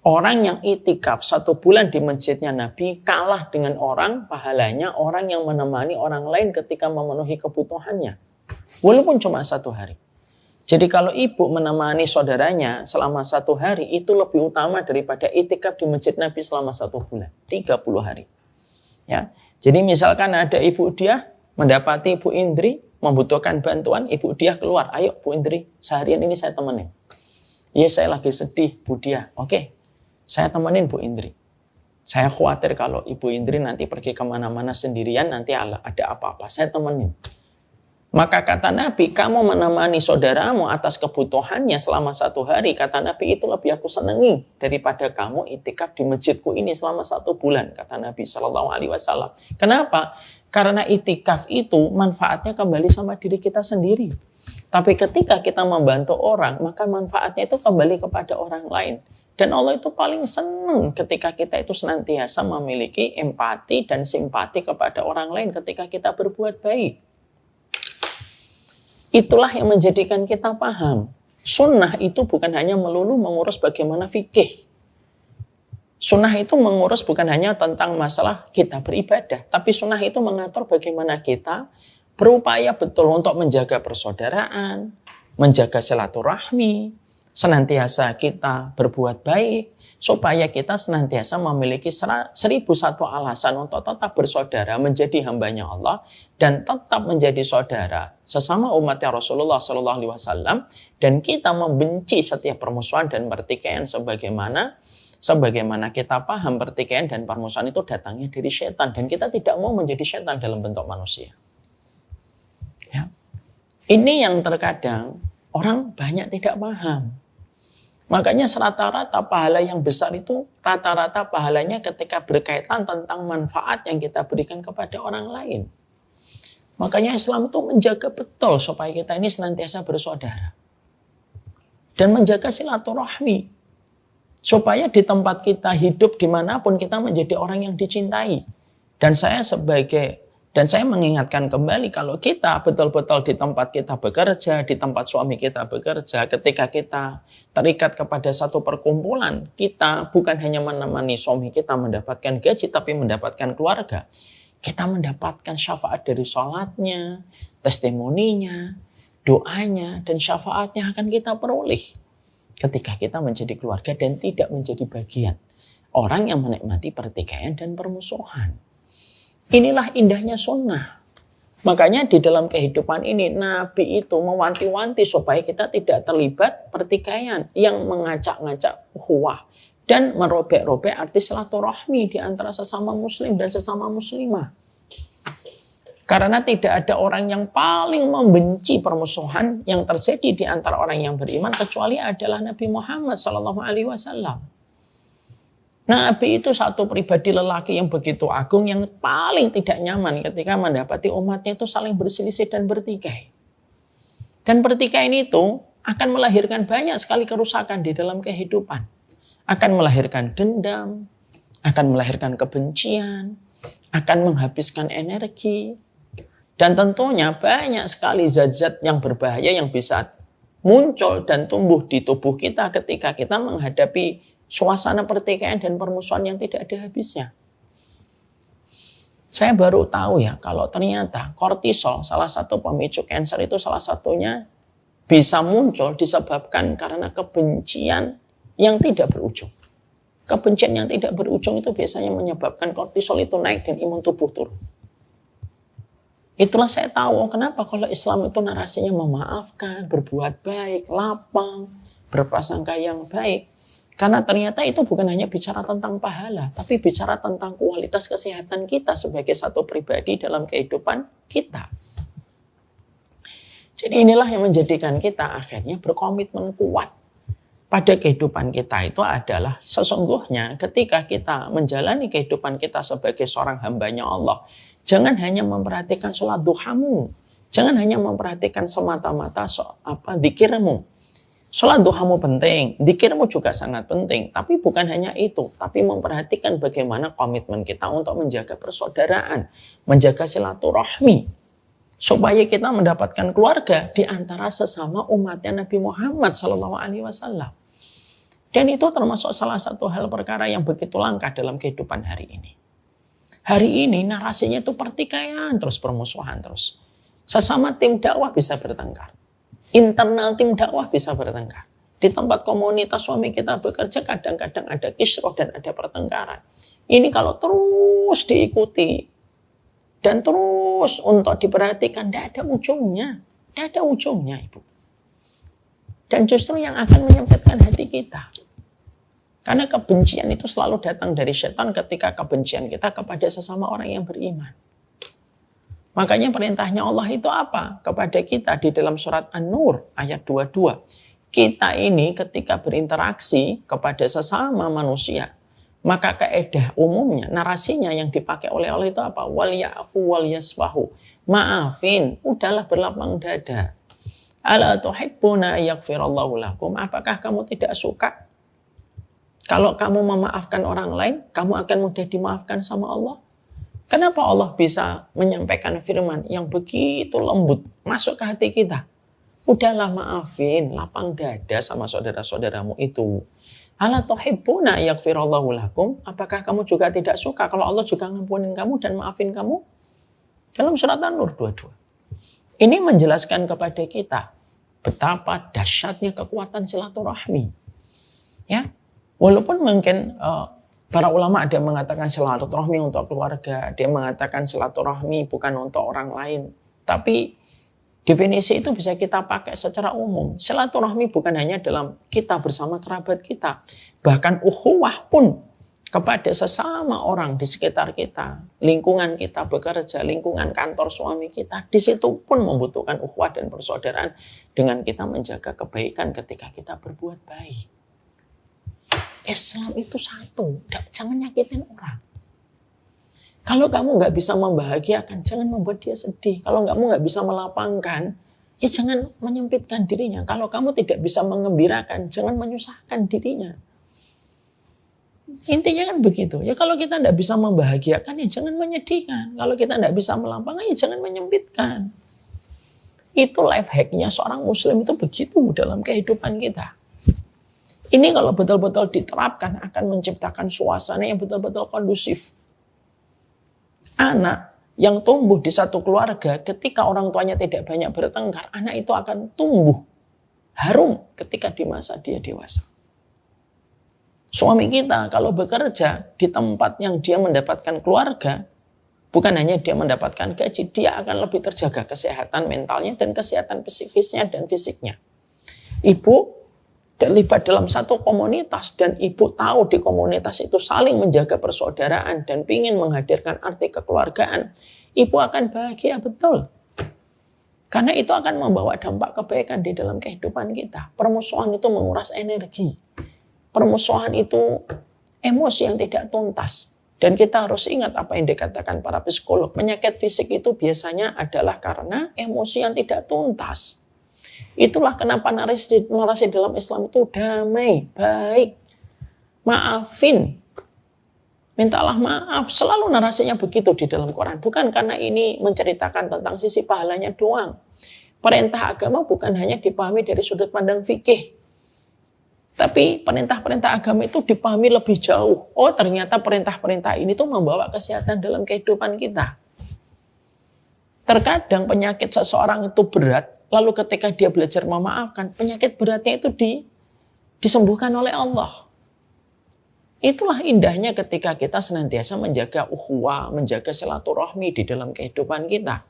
Orang yang iktikaf 1 bulan di masjidnya Nabi kalah dengan pahalanya orang yang menemani orang lain ketika memenuhi kebutuhannya, walaupun cuma 1 hari. Jadi kalau ibu menemani saudaranya selama 1 hari, itu lebih utama daripada iktikaf di masjid Nabi selama 1 bulan, 30 hari. Ya. Jadi misalkan ada ibu dia mendapati Ibu Indri membutuhkan bantuan, ibu dia keluar, ayo Bu Indri, seharian ini saya temenin. Iya saya lagi sedih Bu Dia, oke, saya temenin Bu Indri. Saya khawatir kalau Ibu Indri nanti pergi kemana-mana sendirian, nanti ada apa-apa, saya temenin. Maka kata Nabi, kamu menemani saudaramu atas kebutuhannya selama 1 hari. Kata Nabi, itu lebih aku senangi daripada kamu itikaf di masjidku ini selama 1 bulan. Kata Nabi SAW. Kenapa? Karena itikaf itu manfaatnya kembali sama diri kita sendiri. Tapi ketika kita membantu orang, maka manfaatnya itu kembali kepada orang lain. Dan Allah itu paling senang ketika kita itu senantiasa memiliki empati dan simpati kepada orang lain ketika kita berbuat baik. Itulah yang menjadikan kita paham. Sunnah itu bukan hanya melulu mengurus bagaimana fikih. Sunnah itu mengurus bukan hanya tentang masalah kita beribadah. Tapi sunnah itu mengatur bagaimana kita berupaya betul untuk menjaga persaudaraan, menjaga silaturahmi, senantiasa kita berbuat baik, supaya kita senantiasa memiliki 1001 alasan untuk tetap bersaudara, menjadi hambanya Allah, dan tetap menjadi saudara sesama umatnya Rasulullah SAW, dan kita membenci setiap permusuhan dan pertikaian sebagaimana kita paham pertikaian dan permusuhan itu datangnya dari setan, dan kita tidak mau menjadi setan dalam bentuk manusia. Ya. Ini yang terkadang orang banyak tidak paham. Makanya rata-rata pahala yang besar itu rata-rata pahalanya ketika berkaitan tentang manfaat yang kita berikan kepada orang lain. Makanya Islam itu menjaga betul supaya kita ini senantiasa bersaudara. Dan menjaga silaturahmi. Supaya di tempat kita hidup dimanapun kita menjadi orang yang dicintai. Dan saya mengingatkan kembali kalau kita betul-betul di tempat kita bekerja, di tempat suami kita bekerja, ketika kita terikat kepada satu perkumpulan, kita bukan hanya menemani suami kita mendapatkan gaji, tapi mendapatkan keluarga. Kita mendapatkan syafaat dari sholatnya, testimoninya, doanya, dan syafaatnya akan kita peroleh ketika kita menjadi keluarga dan tidak menjadi bagian orang yang menikmati pertikaian dan permusuhan. Inilah indahnya sunnah. Makanya di dalam kehidupan ini Nabi itu mewanti-wanti supaya kita tidak terlibat pertikaian yang mengacak-ngacak ukhuwah dan merobek-robek arti silaturahmi di antara sesama muslim dan sesama muslimah. Karena tidak ada orang yang paling membenci permusuhan yang terjadi di antara orang yang beriman kecuali adalah Nabi Muhammad SAW. Nabi itu satu pribadi lelaki yang begitu agung yang paling tidak nyaman ketika mendapati umatnya itu saling berselisih dan bertikai. Dan pertikaian itu akan melahirkan banyak sekali kerusakan di dalam kehidupan. Akan melahirkan dendam, akan melahirkan kebencian, akan menghabiskan energi. Dan tentunya banyak sekali zat-zat yang berbahaya yang bisa muncul dan tumbuh di tubuh kita ketika kita menghadapi suasana pertikaian dan permusuhan yang tidak ada habisnya. Saya baru tahu ya kalau ternyata kortisol, salah satu pemicu kanker itu salah satunya bisa muncul disebabkan karena kebencian yang tidak berujung. Kebencian yang tidak berujung itu biasanya menyebabkan kortisol itu naik dan imun tubuh turun. Itulah saya tahu kenapa kalau Islam itu narasinya memaafkan, berbuat baik, lapang, berprasangka yang baik. Karena ternyata itu bukan hanya bicara tentang pahala, tapi bicara tentang kualitas kesehatan kita sebagai satu pribadi dalam kehidupan kita. Jadi inilah yang menjadikan kita akhirnya berkomitmen kuat pada kehidupan kita itu adalah sesungguhnya ketika kita menjalani kehidupan kita sebagai seorang hambanya Allah, jangan hanya memperhatikan sholat duhamu, jangan hanya memperhatikan semata-mata zikirmu. Sholat duhamu penting, dzikirmu juga sangat penting. Tapi bukan hanya itu, tapi memperhatikan bagaimana komitmen kita untuk menjaga persaudaraan, menjaga silaturahmi. Supaya kita mendapatkan keluarga di antara sesama umatnya Nabi Muhammad SAW. Dan itu termasuk salah satu hal perkara yang begitu langka dalam kehidupan hari ini. Hari ini narasinya itu pertikaian terus, permusuhan terus. Sesama tim dakwah bisa bertengkar. Internal tim dakwah bisa bertengkar. Di tempat komunitas suami kita bekerja kadang-kadang ada kisruh dan ada pertengkaran. Ini kalau terus diikuti dan terus untuk diperhatikan, tidak ada ujungnya. Tidak ada ujungnya, Ibu. Dan justru yang akan menyempitkan hati kita. Karena kebencian itu selalu datang dari setan ketika kebencian kita kepada sesama orang yang beriman. Makanya perintahnya Allah itu apa? Kepada kita di dalam surat An-Nur ayat 22. Kita ini ketika berinteraksi kepada sesama manusia, maka kaedah umumnya, narasinya yang dipakai oleh Allah itu apa? Wal ya'fu wal yasfahu. Maafin, udahlah berlapang dada. Ala tuhibbuna yaghfirallahu lakum. Apakah kamu tidak suka kalau kamu memaafkan orang lain, kamu akan mudah dimaafkan sama Allah? Kenapa Allah bisa menyampaikan firman yang begitu lembut masuk ke hati kita? Udahlah maafin, lapang dada sama saudara-saudaramu itu. Ala tuhibbuna yaghfirallahu lakum. Apakah kamu juga tidak suka kalau Allah juga ngampunin kamu dan maafin kamu? Dalam surat An-Nur 22. Ini menjelaskan kepada kita betapa dahsyatnya kekuatan silaturahmi. Ya, walaupun mungkin para ulama ada yang mengatakan silaturahmi untuk keluarga, ada yang mengatakan silaturahmi bukan untuk orang lain. Tapi definisi itu bisa kita pakai secara umum. Silaturahmi bukan hanya dalam kita bersama kerabat kita, bahkan ukhuwah pun kepada sesama orang di sekitar kita, lingkungan kita bekerja, lingkungan kantor suami kita, di situ pun membutuhkan ukhuwah dan persaudaraan dengan kita menjaga kebaikan ketika kita berbuat baik. Islam itu satu, jangan nyakitin orang. Kalau kamu nggak bisa membahagiakan, jangan membuat dia sedih. Kalau kamu nggak bisa melapangkan, ya jangan menyempitkan dirinya. Kalau kamu tidak bisa mengembirakan, jangan menyusahkan dirinya. Intinya kan begitu. Ya kalau kita tidak bisa membahagiakan, ya jangan menyedihkan. Kalau kita tidak bisa melapangkan, ya jangan menyempitkan. Itu life hack-nya seorang muslim itu begitu dalam kehidupan kita. Ini kalau betul-betul diterapkan akan menciptakan suasana yang betul-betul kondusif. Anak yang tumbuh di satu keluarga ketika orang tuanya tidak banyak bertengkar, anak itu akan tumbuh harum ketika di masa dia dewasa. Suami kita kalau bekerja di tempat yang dia mendapatkan keluarga, bukan hanya dia mendapatkan gaji, dia akan lebih terjaga kesehatan mentalnya dan kesehatan psikisnya dan fisiknya. Ibu terlibat dalam satu komunitas dan ibu tahu di komunitas itu saling menjaga persaudaraan dan ingin menghadirkan arti kekeluargaan, ibu akan bahagia betul. Karena itu akan membawa dampak kebaikan di dalam kehidupan kita. Permusuhan itu menguras energi. Permusuhan itu emosi yang tidak tuntas. Dan kita harus ingat apa yang dikatakan para psikolog. Penyakit fisik itu biasanya adalah karena emosi yang tidak tuntas. Itulah kenapa narasi dalam Islam itu damai, baik, maafin, mintalah maaf. Selalu narasinya begitu di dalam Quran. Bukan karena ini menceritakan tentang sisi pahalanya doang. Perintah agama bukan hanya dipahami dari sudut pandang fikih. Tapi perintah-perintah agama itu dipahami lebih jauh. Oh, ternyata perintah-perintah ini tuh membawa kesehatan dalam kehidupan kita. Terkadang penyakit seseorang itu berat. Lalu ketika dia belajar memaafkan, penyakit beratnya itu disembuhkan oleh Allah. Itulah indahnya ketika kita senantiasa menjaga ukhuwah, menjaga silaturahmi di dalam kehidupan kita.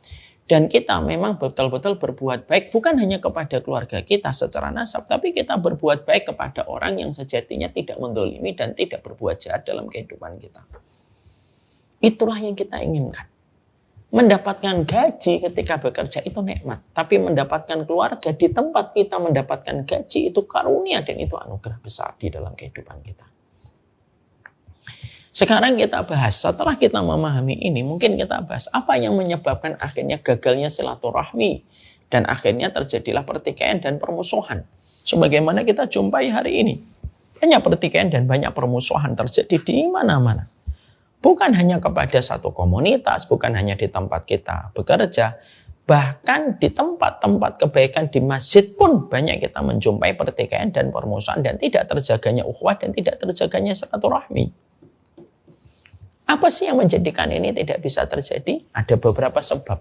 Dan kita memang betul-betul berbuat baik, bukan hanya kepada keluarga kita secara nasab, tapi kita berbuat baik kepada orang yang sejatinya tidak mendolimi dan tidak berbuat jahat dalam kehidupan kita. Itulah yang kita inginkan. Mendapatkan gaji ketika bekerja itu nikmat. Tapi mendapatkan keluarga di tempat kita mendapatkan gaji itu karunia dan itu anugerah besar di dalam kehidupan kita. Sekarang kita bahas, setelah kita memahami ini, mungkin kita bahas apa yang menyebabkan akhirnya gagalnya silaturahmi. Dan akhirnya terjadilah pertikaian dan permusuhan. Sebagaimana kita jumpai hari ini. Banyak pertikaian dan banyak permusuhan terjadi di mana-mana. Bukan hanya kepada satu komunitas, bukan hanya di tempat kita bekerja, bahkan di tempat-tempat kebaikan di masjid pun banyak kita menjumpai pertikaian dan permusuhan dan tidak terjaganya ukhuwah dan tidak terjaganya silaturahmi. Apa sih yang menjadikan ini tidak bisa terjadi? Ada beberapa sebab.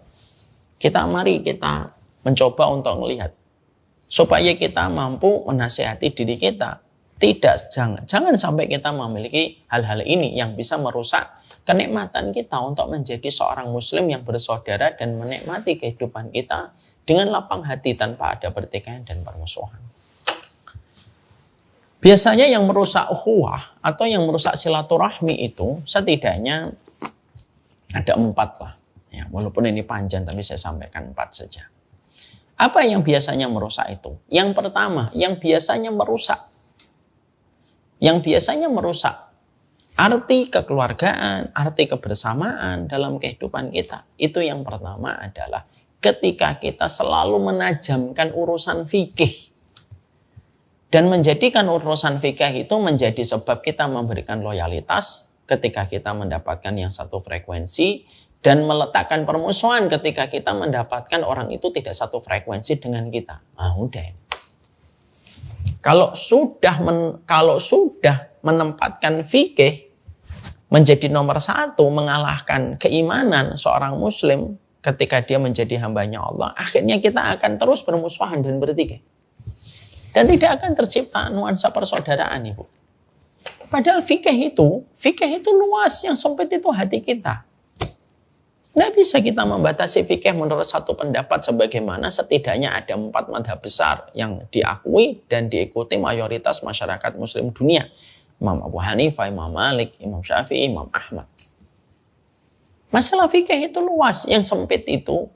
Mari kita mencoba untuk melihat supaya kita mampu menasihati diri kita. Jangan sampai kita memiliki hal-hal ini yang bisa merusak kenikmatan kita untuk menjadi seorang muslim yang bersaudara dan menikmati kehidupan kita dengan lapang hati tanpa ada pertikaian dan permusuhan. Biasanya yang merusak ukhuwah atau yang merusak silaturahmi itu setidaknya ada 4 lah. Ya, walaupun ini panjang tapi saya sampaikan 4 saja. Apa yang biasanya merusak itu? Yang pertama, yang biasanya merusak arti kekeluargaan, arti kebersamaan dalam kehidupan kita. Itu yang pertama adalah ketika kita selalu menajamkan urusan fikih. Dan menjadikan urusan fikih itu menjadi sebab kita memberikan loyalitas ketika kita mendapatkan yang satu frekuensi. Dan meletakkan permusuhan ketika kita mendapatkan orang itu tidak satu frekuensi dengan kita. Udah. Kalau sudah menempatkan fikih menjadi nomor 1, mengalahkan keimanan seorang muslim ketika dia menjadi hambanya Allah, akhirnya kita akan terus bermusuhan dan bertikai. Dan tidak akan tercipta nuansa persaudaraan, Ibu. Padahal fikih itu luas, yang sempit itu hati kita. Tidak bisa kita membatasi fikih menurut satu pendapat, sebagaimana setidaknya ada 4 madhab besar yang diakui dan diikuti mayoritas masyarakat muslim dunia. Imam Abu Hanifah, Imam Malik, Imam Syafi'i, Imam Ahmad. Masalah fikih itu luas, yang sempit itu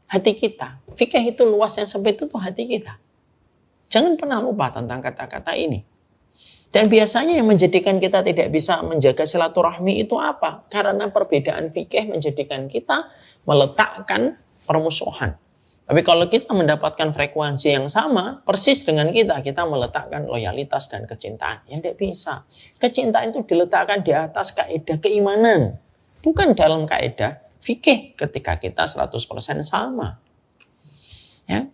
hati kita. Fikih itu luas, yang sempit itu hati kita. Jangan pernah lupa tentang kata-kata ini. Dan biasanya yang menjadikan kita tidak bisa menjaga silaturahmi itu apa? Karena perbedaan fikih menjadikan kita meletakkan permusuhan. Tapi kalau kita mendapatkan frekuensi yang sama, persis dengan kita meletakkan loyalitas dan kecintaan. Yang tidak bisa. Kecintaan itu diletakkan di atas kaidah keimanan. Bukan dalam kaidah fikih ketika kita 100% sama. Ya.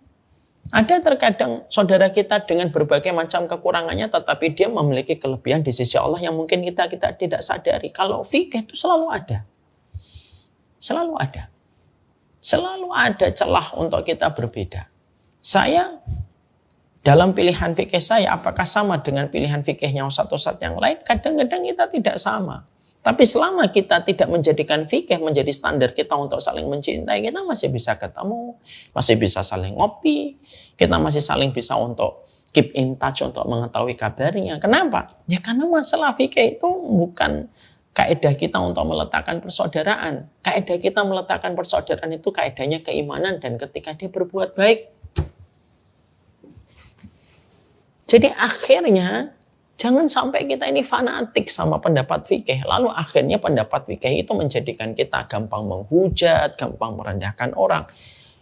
Ada terkadang saudara kita dengan berbagai macam kekurangannya, tetapi dia memiliki kelebihan di sisi Allah yang mungkin kita tidak sadari. Kalau fikih itu selalu ada. Selalu ada. Selalu ada celah untuk kita berbeda. Saya dalam pilihan fikih saya, apakah sama dengan pilihan fikihnya Ustadz yang lain? Kadang-kadang kita tidak sama. Tapi selama kita tidak menjadikan fikih menjadi standar kita untuk saling mencintai, kita masih bisa ketemu, masih bisa saling ngopi, kita masih saling bisa untuk keep in touch, untuk mengetahui kabarnya. Kenapa? Ya karena masalah fikih itu bukan kaidah kita untuk meletakkan persaudaraan. Kaidah kita meletakkan persaudaraan itu kaidahnya keimanan dan ketika dia berbuat baik. Jadi akhirnya jangan sampai kita ini fanatik sama pendapat fikih. Lalu akhirnya pendapat fikih itu menjadikan kita gampang menghujat, gampang merendahkan orang.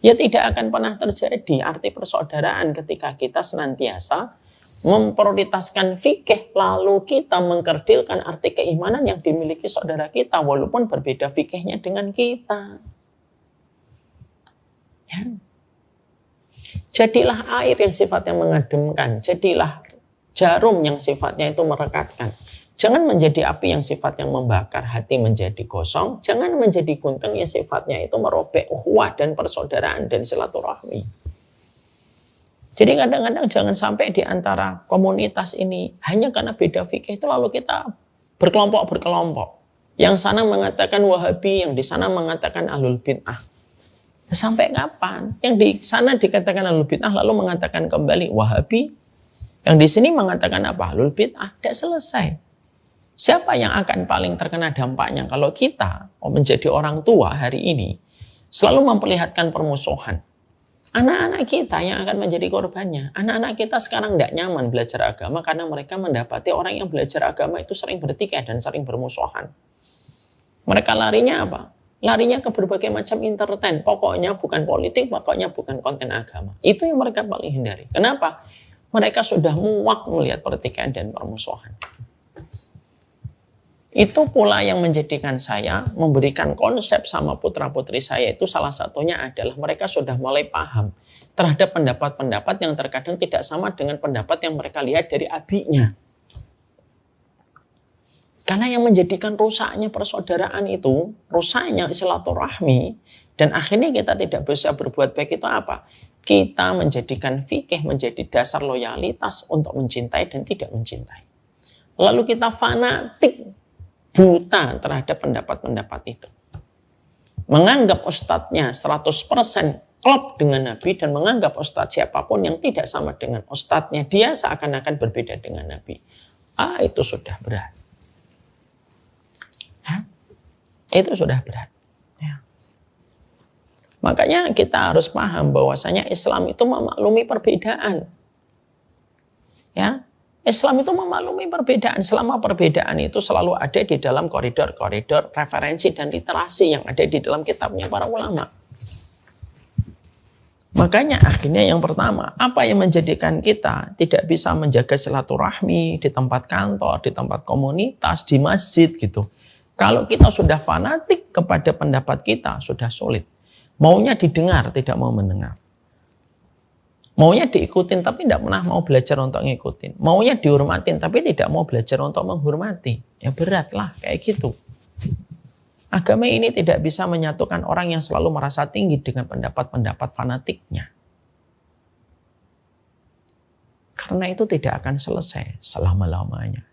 Ya tidak akan pernah terjadi arti persaudaraan ketika kita senantiasa memprioritaskan fikih. Lalu kita mengkerdilkan arti keimanan yang dimiliki saudara kita. Walaupun berbeda fikihnya dengan kita. Ya. Jadilah air yang sifatnya mengademkan. Jadilah jarum yang sifatnya itu merekatkan. Jangan menjadi api yang sifatnya membakar, hati menjadi gosong. Jangan menjadi gunting yang sifatnya itu merobek ukhuwah dan persaudaraan dan silaturahmi. Jadi kadang-kadang jangan sampai di antara komunitas ini hanya karena beda fikih itu lalu kita berkelompok-berkelompok. Yang sana mengatakan Wahabi, yang di sana mengatakan Ahlul Bid'ah. Sampai kapan? Yang di sana dikatakan Ahlul Bid'ah lalu mengatakan kembali Wahabi. Yang di sini mengatakan apa? Ahlul Bid'ah. Tidak selesai. Siapa yang akan paling terkena dampaknya kalau kita menjadi orang tua hari ini selalu memperlihatkan permusuhan? Anak-anak kita yang akan menjadi korbannya. Anak-anak kita sekarang tidak nyaman belajar agama karena mereka mendapati orang yang belajar agama itu sering bertikai dan sering bermusuhan. Mereka larinya apa? Larinya ke berbagai macam entertain. Pokoknya bukan politik, pokoknya bukan konten agama. Itu yang mereka paling hindari. Kenapa? Mereka sudah muak melihat pertikaian dan permusuhan. Itu pula yang menjadikan saya memberikan konsep sama putra-putri saya itu salah satunya adalah mereka sudah mulai paham terhadap pendapat-pendapat yang terkadang tidak sama dengan pendapat yang mereka lihat dari abinya. Karena yang menjadikan rusaknya persaudaraan itu, rusaknya silaturahmi, dan akhirnya kita tidak bisa berbuat baik itu apa? Kita menjadikan fikih menjadi dasar loyalitas untuk mencintai dan tidak mencintai. Lalu kita fanatik buta terhadap pendapat-pendapat itu. Menganggap ustadznya 100% klop dengan Nabi dan menganggap ustadz siapapun yang tidak sama dengan ustadznya, dia seakan-akan berbeda dengan Nabi. Itu sudah berat. Itu sudah berat. Ya. Makanya kita harus paham bahwasanya Islam itu memaklumi perbedaan. Ya, Islam itu memaklumi perbedaan. Selama perbedaan itu selalu ada di dalam koridor-koridor referensi dan literasi yang ada di dalam kitabnya para ulama. Makanya akhirnya yang pertama, apa yang menjadikan kita tidak bisa menjaga silaturahmi di tempat kantor, di tempat komunitas, di masjid gitu. Kalau kita sudah fanatik kepada pendapat kita, sudah sulit. Maunya didengar, tidak mau mendengar. Maunya diikutin, tapi tidak pernah mau belajar untuk ngikutin. Maunya dihormatin, tapi tidak mau belajar untuk menghormati. Ya beratlah, kayak gitu. Agama ini tidak bisa menyatukan orang yang selalu merasa tinggi dengan pendapat-pendapat fanatiknya. Karena itu tidak akan selesai selama-lamanya.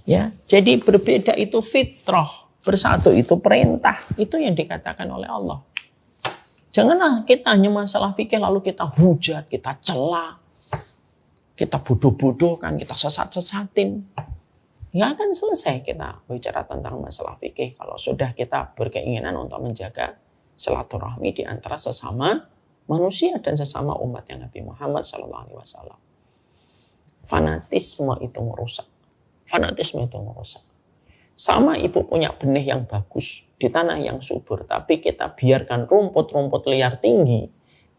Ya, jadi berbeda itu fitrah, bersatu itu perintah, itu yang dikatakan oleh Allah. Janganlah kita hanya masalah fikih lalu kita hujat, kita cela, kita bodoh-bodohkan, kita sesat-sesatin. Nggak akan selesai kita bicara tentang masalah fikih kalau sudah kita berkeinginan untuk menjaga silaturahmi di antara sesama manusia dan sesama umat yang Nabi Muhammad SAW. Fanatisme itu merusak. Fanatisme itu merusak. Sama ibu punya benih yang bagus di tanah yang subur, tapi kita biarkan rumput-rumput liar tinggi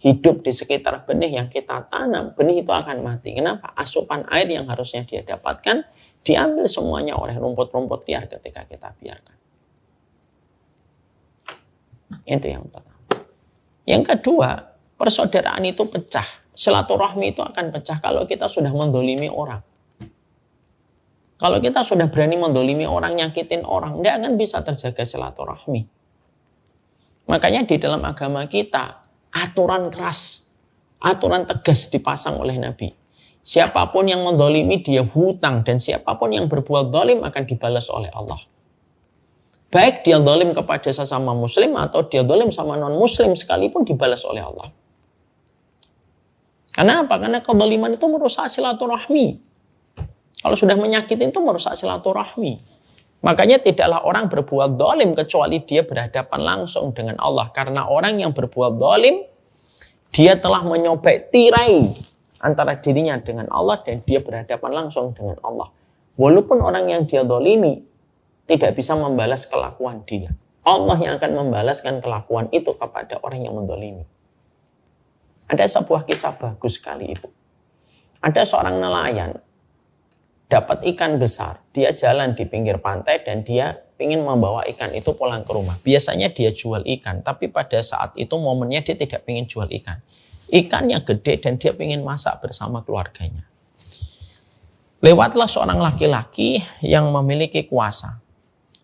hidup di sekitar benih yang kita tanam, benih itu akan mati. Kenapa? Asupan air yang harusnya dia dapatkan diambil semuanya oleh rumput-rumput liar ketika kita biarkan. Itu yang pertama. Yang kedua, persaudaraan itu pecah. Silaturahmi itu akan pecah kalau kita sudah mendolimi orang. Kalau kita sudah berani mendolimi orang, nyakitin orang, tidak akan bisa terjaga silaturahmi. Makanya di dalam agama kita, aturan keras, aturan tegas dipasang oleh Nabi. Siapapun yang mendolimi dia hutang, dan siapapun yang berbuat dolim akan dibalas oleh Allah. Baik dia dolim kepada sesama muslim atau dia dolim sama non muslim sekalipun dibalas oleh Allah. Karena apa? Karena kedoliman itu merusak silaturahmi. Kalau sudah menyakitin itu merusak silaturahmi. Makanya tidaklah orang berbuat dolim kecuali dia berhadapan langsung dengan Allah. Karena orang yang berbuat dolim, dia telah menyobek tirai antara dirinya dengan Allah dan dia berhadapan langsung dengan Allah. Walaupun orang yang dia dolimi tidak bisa membalas kelakuan dia. Allah yang akan membalaskan kelakuan itu kepada orang yang mendolimi. Ada sebuah kisah bagus sekali Ibu. Ada seorang nelayan dapat ikan besar, dia jalan di pinggir pantai dan dia ingin membawa ikan itu pulang ke rumah. Biasanya dia jual ikan, tapi pada saat itu momennya dia tidak ingin jual ikan. Ikannya gede dan dia ingin masak bersama keluarganya. Lewatlah seorang laki-laki yang memiliki kuasa,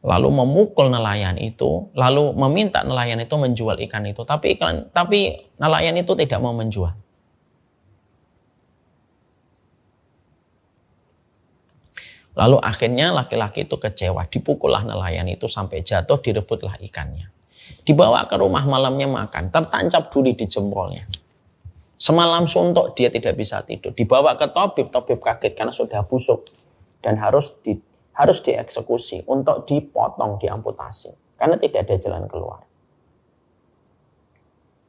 lalu memukul nelayan itu, lalu meminta nelayan itu menjual ikan itu, tapi nelayan itu tidak mau menjual. Lalu akhirnya laki-laki itu kecewa, dipukullah nelayan itu sampai jatuh, direbutlah ikannya. Dibawa ke rumah malamnya makan, tertancap duri di jempolnya. Semalam suntuk dia tidak bisa tidur. Dibawa ke tabib kaget karena sudah busuk dan harus dieksekusi untuk dipotong, diamputasi karena tidak ada jalan keluar.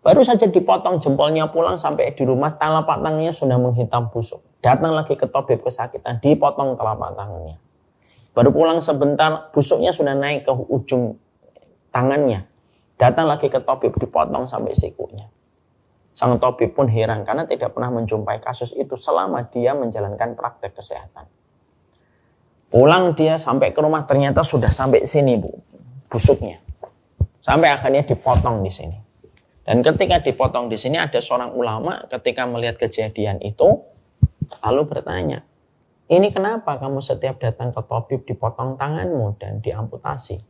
Baru saja dipotong jempolnya pulang sampai di rumah telapak tangannya sudah menghitam busuk. Datang lagi ke tabib kesakitan, dipotong telapak tangannya. Baru pulang sebentar busuknya sudah naik ke ujung tangannya. Datang lagi ke tabib, dipotong sampai sikunya. Sang tabib pun heran karena tidak pernah menjumpai kasus itu selama dia menjalankan praktek kesehatan. Pulang dia sampai ke rumah ternyata sudah sampai sini Bu, busuknya. Sampai akhirnya dipotong di sini. Dan ketika dipotong di sini ada seorang ulama ketika melihat kejadian itu lalu bertanya, ini kenapa kamu setiap datang ke tabib dipotong tanganmu dan diamputasi?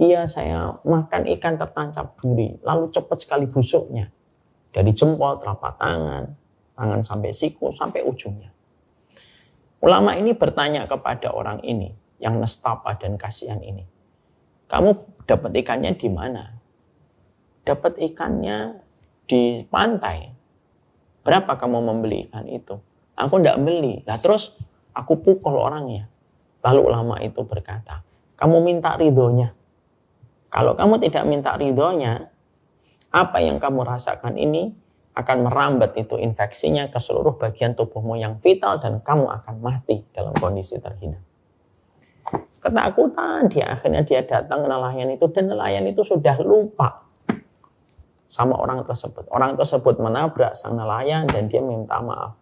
Iya, saya makan ikan tertancap duri, lalu cepat sekali busuknya. Dari jempol, telapak tangan, tangan sampai siku, sampai ujungnya. Ulama ini bertanya kepada orang ini, yang nestapa dan kasihan ini. Kamu dapat ikannya di mana? Dapat ikannya di pantai. Berapa kamu membeli ikan itu? Aku tidak beli. Lah terus aku pukul orangnya. Lalu ulama itu berkata, kamu minta ridhonya. Kalau kamu tidak minta ridhonya, apa yang kamu rasakan ini akan merambat itu infeksinya ke seluruh bagian tubuhmu yang vital dan kamu akan mati dalam kondisi terhina. Ketakutan dia, akhirnya dia datang ke nelayan itu dan nelayan itu sudah lupa sama orang tersebut. Orang tersebut menabrak sang nelayan dan dia minta maaf.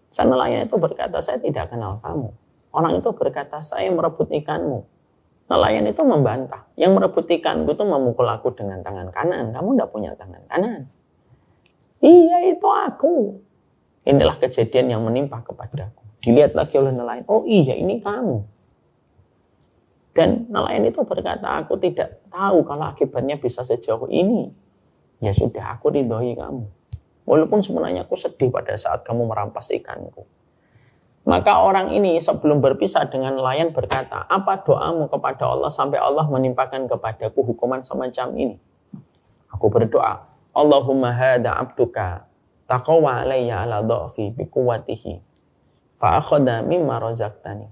Sang nelayan itu berkata, saya tidak kenal kamu. Orang itu berkata, saya merebut ikanmu. Nelayan itu membantah, yang merebut ikanku itu memukul aku dengan tangan kanan. Kamu tidak punya tangan kanan. Iya, itu aku. Inilah kejadian yang menimpa kepadaku. Dilihat lagi oleh nelayan, oh iya ini kamu. Dan nelayan itu berkata, aku tidak tahu kalau akibatnya bisa sejauh ini. Ya sudah, aku ridhoi kamu. Walaupun sebenarnya aku sedih pada saat kamu merampas ikanku. Maka orang ini sebelum berpisah dengan nelayan berkata, apa doamu kepada Allah sampai Allah menimpakan kepadaku hukuman semacam ini? Aku berdoa, Allahumma hada abduka taqawa alayya ala dha'fi bi quwwatihi fa akhadha mimma razaqtani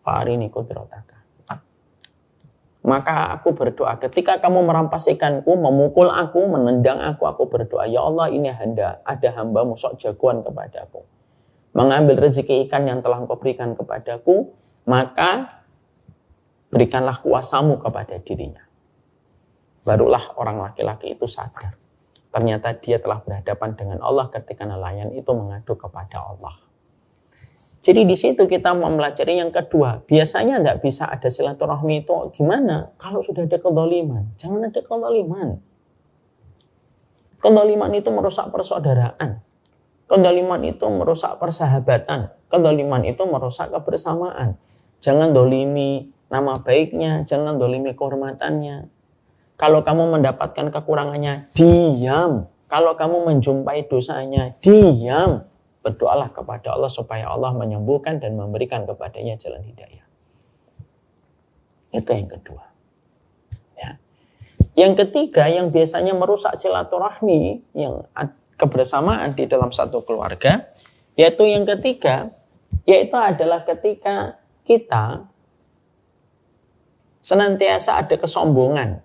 fa arini qudrataka. Maka aku berdoa, ketika kamu merampas ikanku, memukul aku, menendang aku berdoa, ya Allah, ini ada hambamu sok jagoan kepadaku. Mengambil rezeki ikan yang telah Engkau berikan kepadaku, maka berikanlah kuasamu kepada dirinya. Barulah orang laki-laki itu sadar. Ternyata dia telah berhadapan dengan Allah ketika nelayan itu mengadu kepada Allah. Jadi di situ kita mempelajari yang kedua. Biasanya tidak bisa ada silaturahmi itu gimana? Kalau sudah ada kezaliman, jangan ada kezaliman. Kezaliman itu merusak persaudaraan. Kezaliman itu merusak persahabatan. Kezaliman itu merusak kebersamaan. Jangan dolimi nama baiknya, jangan dolimi kehormatannya. Kalau kamu mendapatkan kekurangannya, diam. Kalau kamu menjumpai dosanya, diam. Berdoalah kepada Allah supaya Allah menyembuhkan dan memberikan kepadanya jalan hidayah. Itu yang kedua. Ya. Yang ketiga yang biasanya merusak silaturahmi, yang kebersamaan di dalam satu keluarga, yaitu yang ketiga, yaitu adalah ketika kita senantiasa ada kesombongan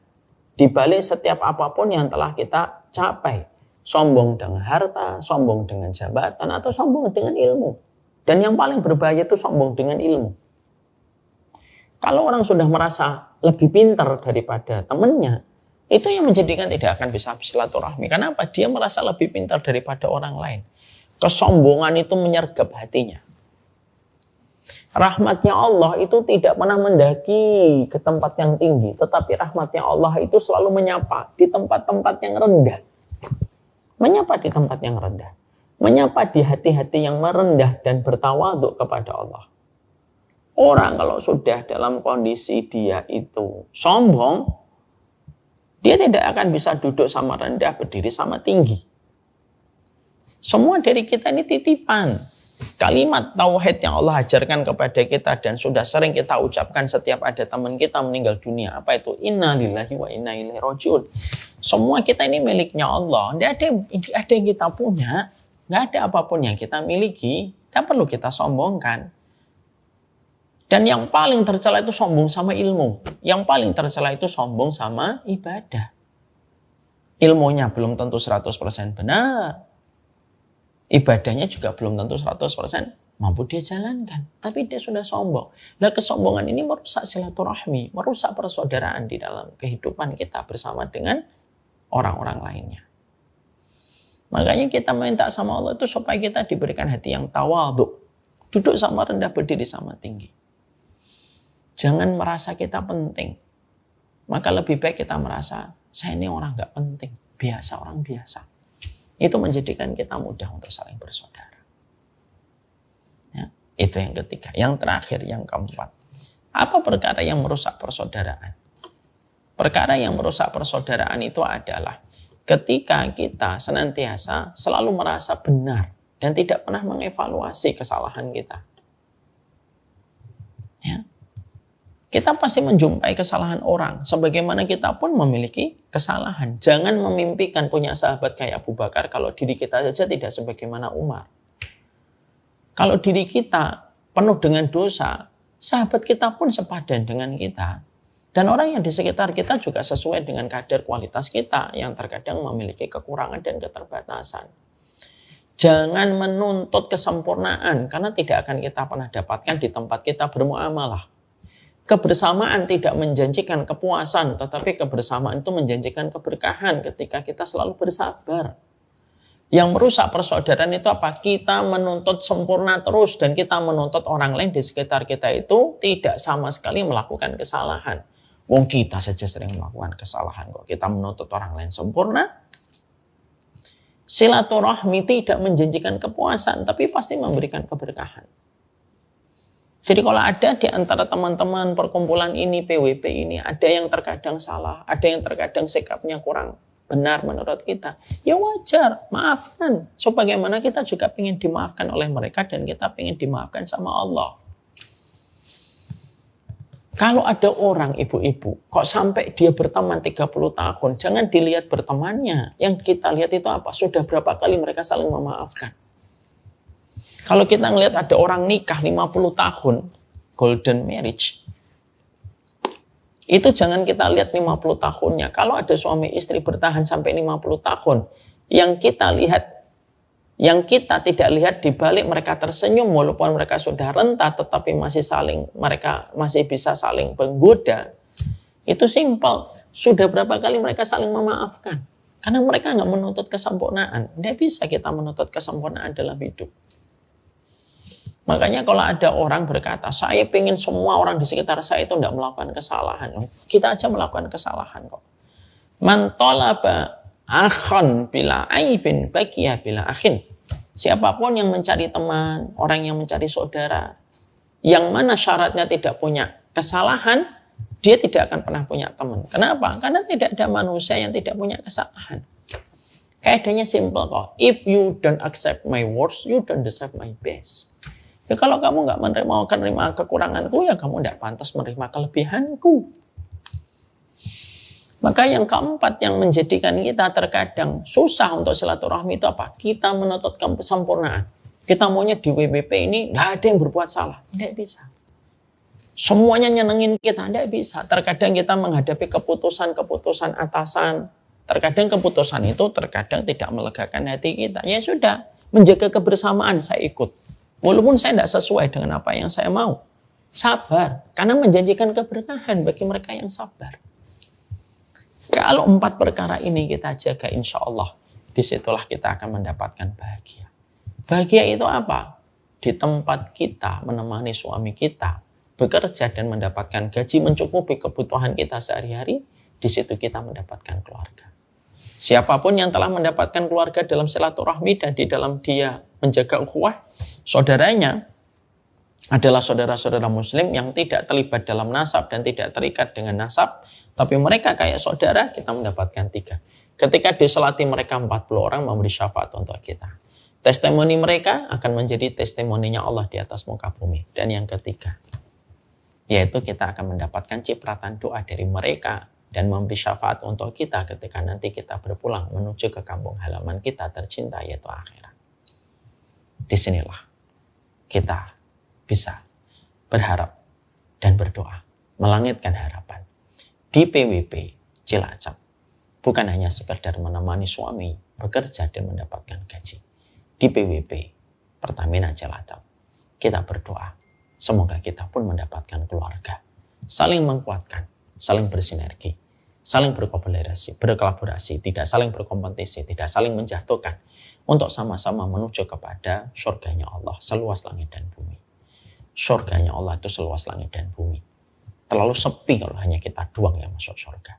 di balik setiap apapun yang telah kita capai. Sombong dengan harta, sombong dengan jabatan, atau sombong dengan ilmu. Dan yang paling berbahaya itu sombong dengan ilmu. Kalau orang sudah merasa lebih pintar daripada temannya, itu yang menjadikan tidak akan bisa silaturahmi. Kenapa? Dia merasa lebih pintar daripada orang lain. Kesombongan itu menyergap hatinya. Rahmatnya Allah itu tidak pernah mendaki ke tempat yang tinggi, tetapi rahmatnya Allah itu selalu menyapa di tempat-tempat yang rendah. Menyapa di tempat yang rendah. Menyapa di hati-hati yang merendah dan bertawaduk kepada Allah. Orang kalau sudah dalam kondisi dia itu sombong, dia tidak akan bisa duduk sama rendah, berdiri sama tinggi. Semua dari kita ini titipan. Kalimat tauhid yang Allah ajarkan kepada kita dan sudah sering kita ucapkan setiap ada teman kita meninggal dunia. Apa itu? Inna lillahi wa inna ilaihi rajiun. Semua kita ini miliknya Allah. Tidak ada yang kita punya. Tidak ada apapun yang kita miliki. Tidak perlu kita sombongkan. Dan yang paling tercela itu sombong sama ilmu. Yang paling tercela itu sombong sama ibadah. Ilmunya belum tentu 100% benar. Ibadahnya juga belum tentu 100% mampu dia jalankan. Tapi dia sudah sombong. Nah, kesombongan ini merusak silaturahmi, merusak persaudaraan di dalam kehidupan kita bersama dengan orang-orang lainnya. Makanya kita minta sama Allah itu supaya kita diberikan hati yang tawadhu. Duduk sama rendah, berdiri sama tinggi. Jangan merasa kita penting. Maka lebih baik kita merasa, saya ini orang gak penting. Biasa, orang biasa. Itu menjadikan kita mudah untuk saling bersaudara. Ya, itu yang ketiga. Yang terakhir, yang keempat. Apa perkara yang merusak persaudaraan? Perkara yang merusak persaudaraan itu adalah ketika kita senantiasa selalu merasa benar dan tidak pernah mengevaluasi kesalahan kita. Ya. Kita pasti menjumpai kesalahan orang, sebagaimana kita pun memiliki kesalahan. Jangan memimpikan punya sahabat kayak Abu Bakar kalau diri kita saja tidak sebagaimana Umar. Kalau diri kita penuh dengan dosa, sahabat kita pun sepadan dengan kita. Dan orang yang di sekitar kita juga sesuai dengan kadar kualitas kita yang terkadang memiliki kekurangan dan keterbatasan. Jangan menuntut kesempurnaan karena tidak akan kita pernah dapatkan di tempat kita bermuamalah. Kebersamaan tidak menjanjikan kepuasan, tetapi kebersamaan itu menjanjikan keberkahan ketika kita selalu bersabar. Yang merusak persaudaraan itu apa? Kita menuntut sempurna terus dan kita menuntut orang lain di sekitar kita itu tidak sama sekali melakukan kesalahan. Wong kita saja sering melakukan kesalahan kok. Kita menuntut orang lain sempurna. Silaturahmi tidak menjanjikan kepuasan, tapi pasti memberikan keberkahan. Jadi kalau ada di antara teman-teman perkumpulan ini, PWP ini, ada yang terkadang salah, ada yang terkadang sikapnya kurang benar menurut kita, ya wajar, maafkan. So bagaimana kita juga ingin dimaafkan oleh mereka dan kita ingin dimaafkan sama Allah. Kalau ada orang ibu-ibu, kok sampai dia berteman 30 tahun, jangan dilihat bertemannya. Yang kita lihat itu apa? Sudah berapa kali mereka saling memaafkan. Kalau kita ngelihat ada orang nikah 50 tahun, golden marriage, itu jangan kita lihat 50 tahunnya. Kalau ada suami istri bertahan sampai 50 tahun, yang kita tidak lihat di balik mereka tersenyum walaupun mereka sudah rentah, tetapi mereka masih bisa saling menggoda. Itu simpel. Sudah berapa kali mereka saling memaafkan? Karena mereka nggak menuntut kesempurnaan. Tidak bisa kita menuntut kesempurnaan dalam hidup. Makanya kalau ada orang berkata, saya pengen semua orang di sekitar saya itu tidak melakukan kesalahan. Kita aja melakukan kesalahan kok. Man talaba akhan bila aibin baqiya bila akhin. Siapapun yang mencari teman, orang yang mencari saudara, yang mana syaratnya tidak punya kesalahan, dia tidak akan pernah punya teman. Kenapa? Karena tidak ada manusia yang tidak punya kesalahan. Kaidahnya simple kok. If you don't accept my words, you don't deserve my best. Ya kalau kamu nggak menerima kekuranganku, ya kamu tidak pantas menerima kelebihanku. Maka yang keempat yang menjadikan kita terkadang susah untuk silaturahmi itu apa? Kita menuntut kesempurnaan. Kita maunya di WBP ini nggak ada yang berbuat salah. Tidak bisa. Semuanya nyenengin kita. Tidak bisa. Terkadang kita menghadapi keputusan-keputusan atasan. Terkadang keputusan itu terkadang tidak melegakan hati kita. Ya sudah, menjaga kebersamaan saya ikut. Walaupun saya tidak sesuai dengan apa yang saya mau. Sabar. Karena menjanjikan keberkahan bagi mereka yang sabar. Kalau 4 perkara ini kita jaga, insya Allah, disitulah kita akan mendapatkan bahagia. Bahagia itu apa? Di tempat kita menemani suami kita, bekerja dan mendapatkan gaji mencukupi kebutuhan kita sehari-hari, di situ kita mendapatkan keluarga. Siapapun yang telah mendapatkan keluarga dalam silaturahmi dan di dalam dia menjaga ukhuwah, saudaranya adalah saudara-saudara muslim yang tidak terlibat dalam nasab dan tidak terikat dengan nasab, tapi mereka kayak saudara, kita mendapatkan 3. Ketika disolati mereka 40 orang memberi syafaat untuk kita. Testimoni mereka akan menjadi testimoninya Allah di atas muka bumi. Dan yang ketiga, yaitu kita akan mendapatkan cipratan doa dari mereka dan memberi syafaat untuk kita ketika nanti kita berpulang menuju ke kampung halaman kita tercinta, yaitu akhirat. Disinilah kita bisa berharap dan berdoa, melangitkan harapan. Di PWP Cilacap, bukan hanya sekedar menemani suami bekerja dan mendapatkan gaji. Di PWP Pertamina Cilacap, kita berdoa, semoga kita pun mendapatkan keluarga. Saling menguatkan, saling bersinergi, saling berkolaborasi, tidak saling berkompetisi, tidak saling menjatuhkan, untuk sama-sama menuju kepada surganya Allah seluas langit dan bumi. Surganya Allah itu seluas langit dan bumi. Terlalu sepi kalau hanya kita doang yang masuk surga.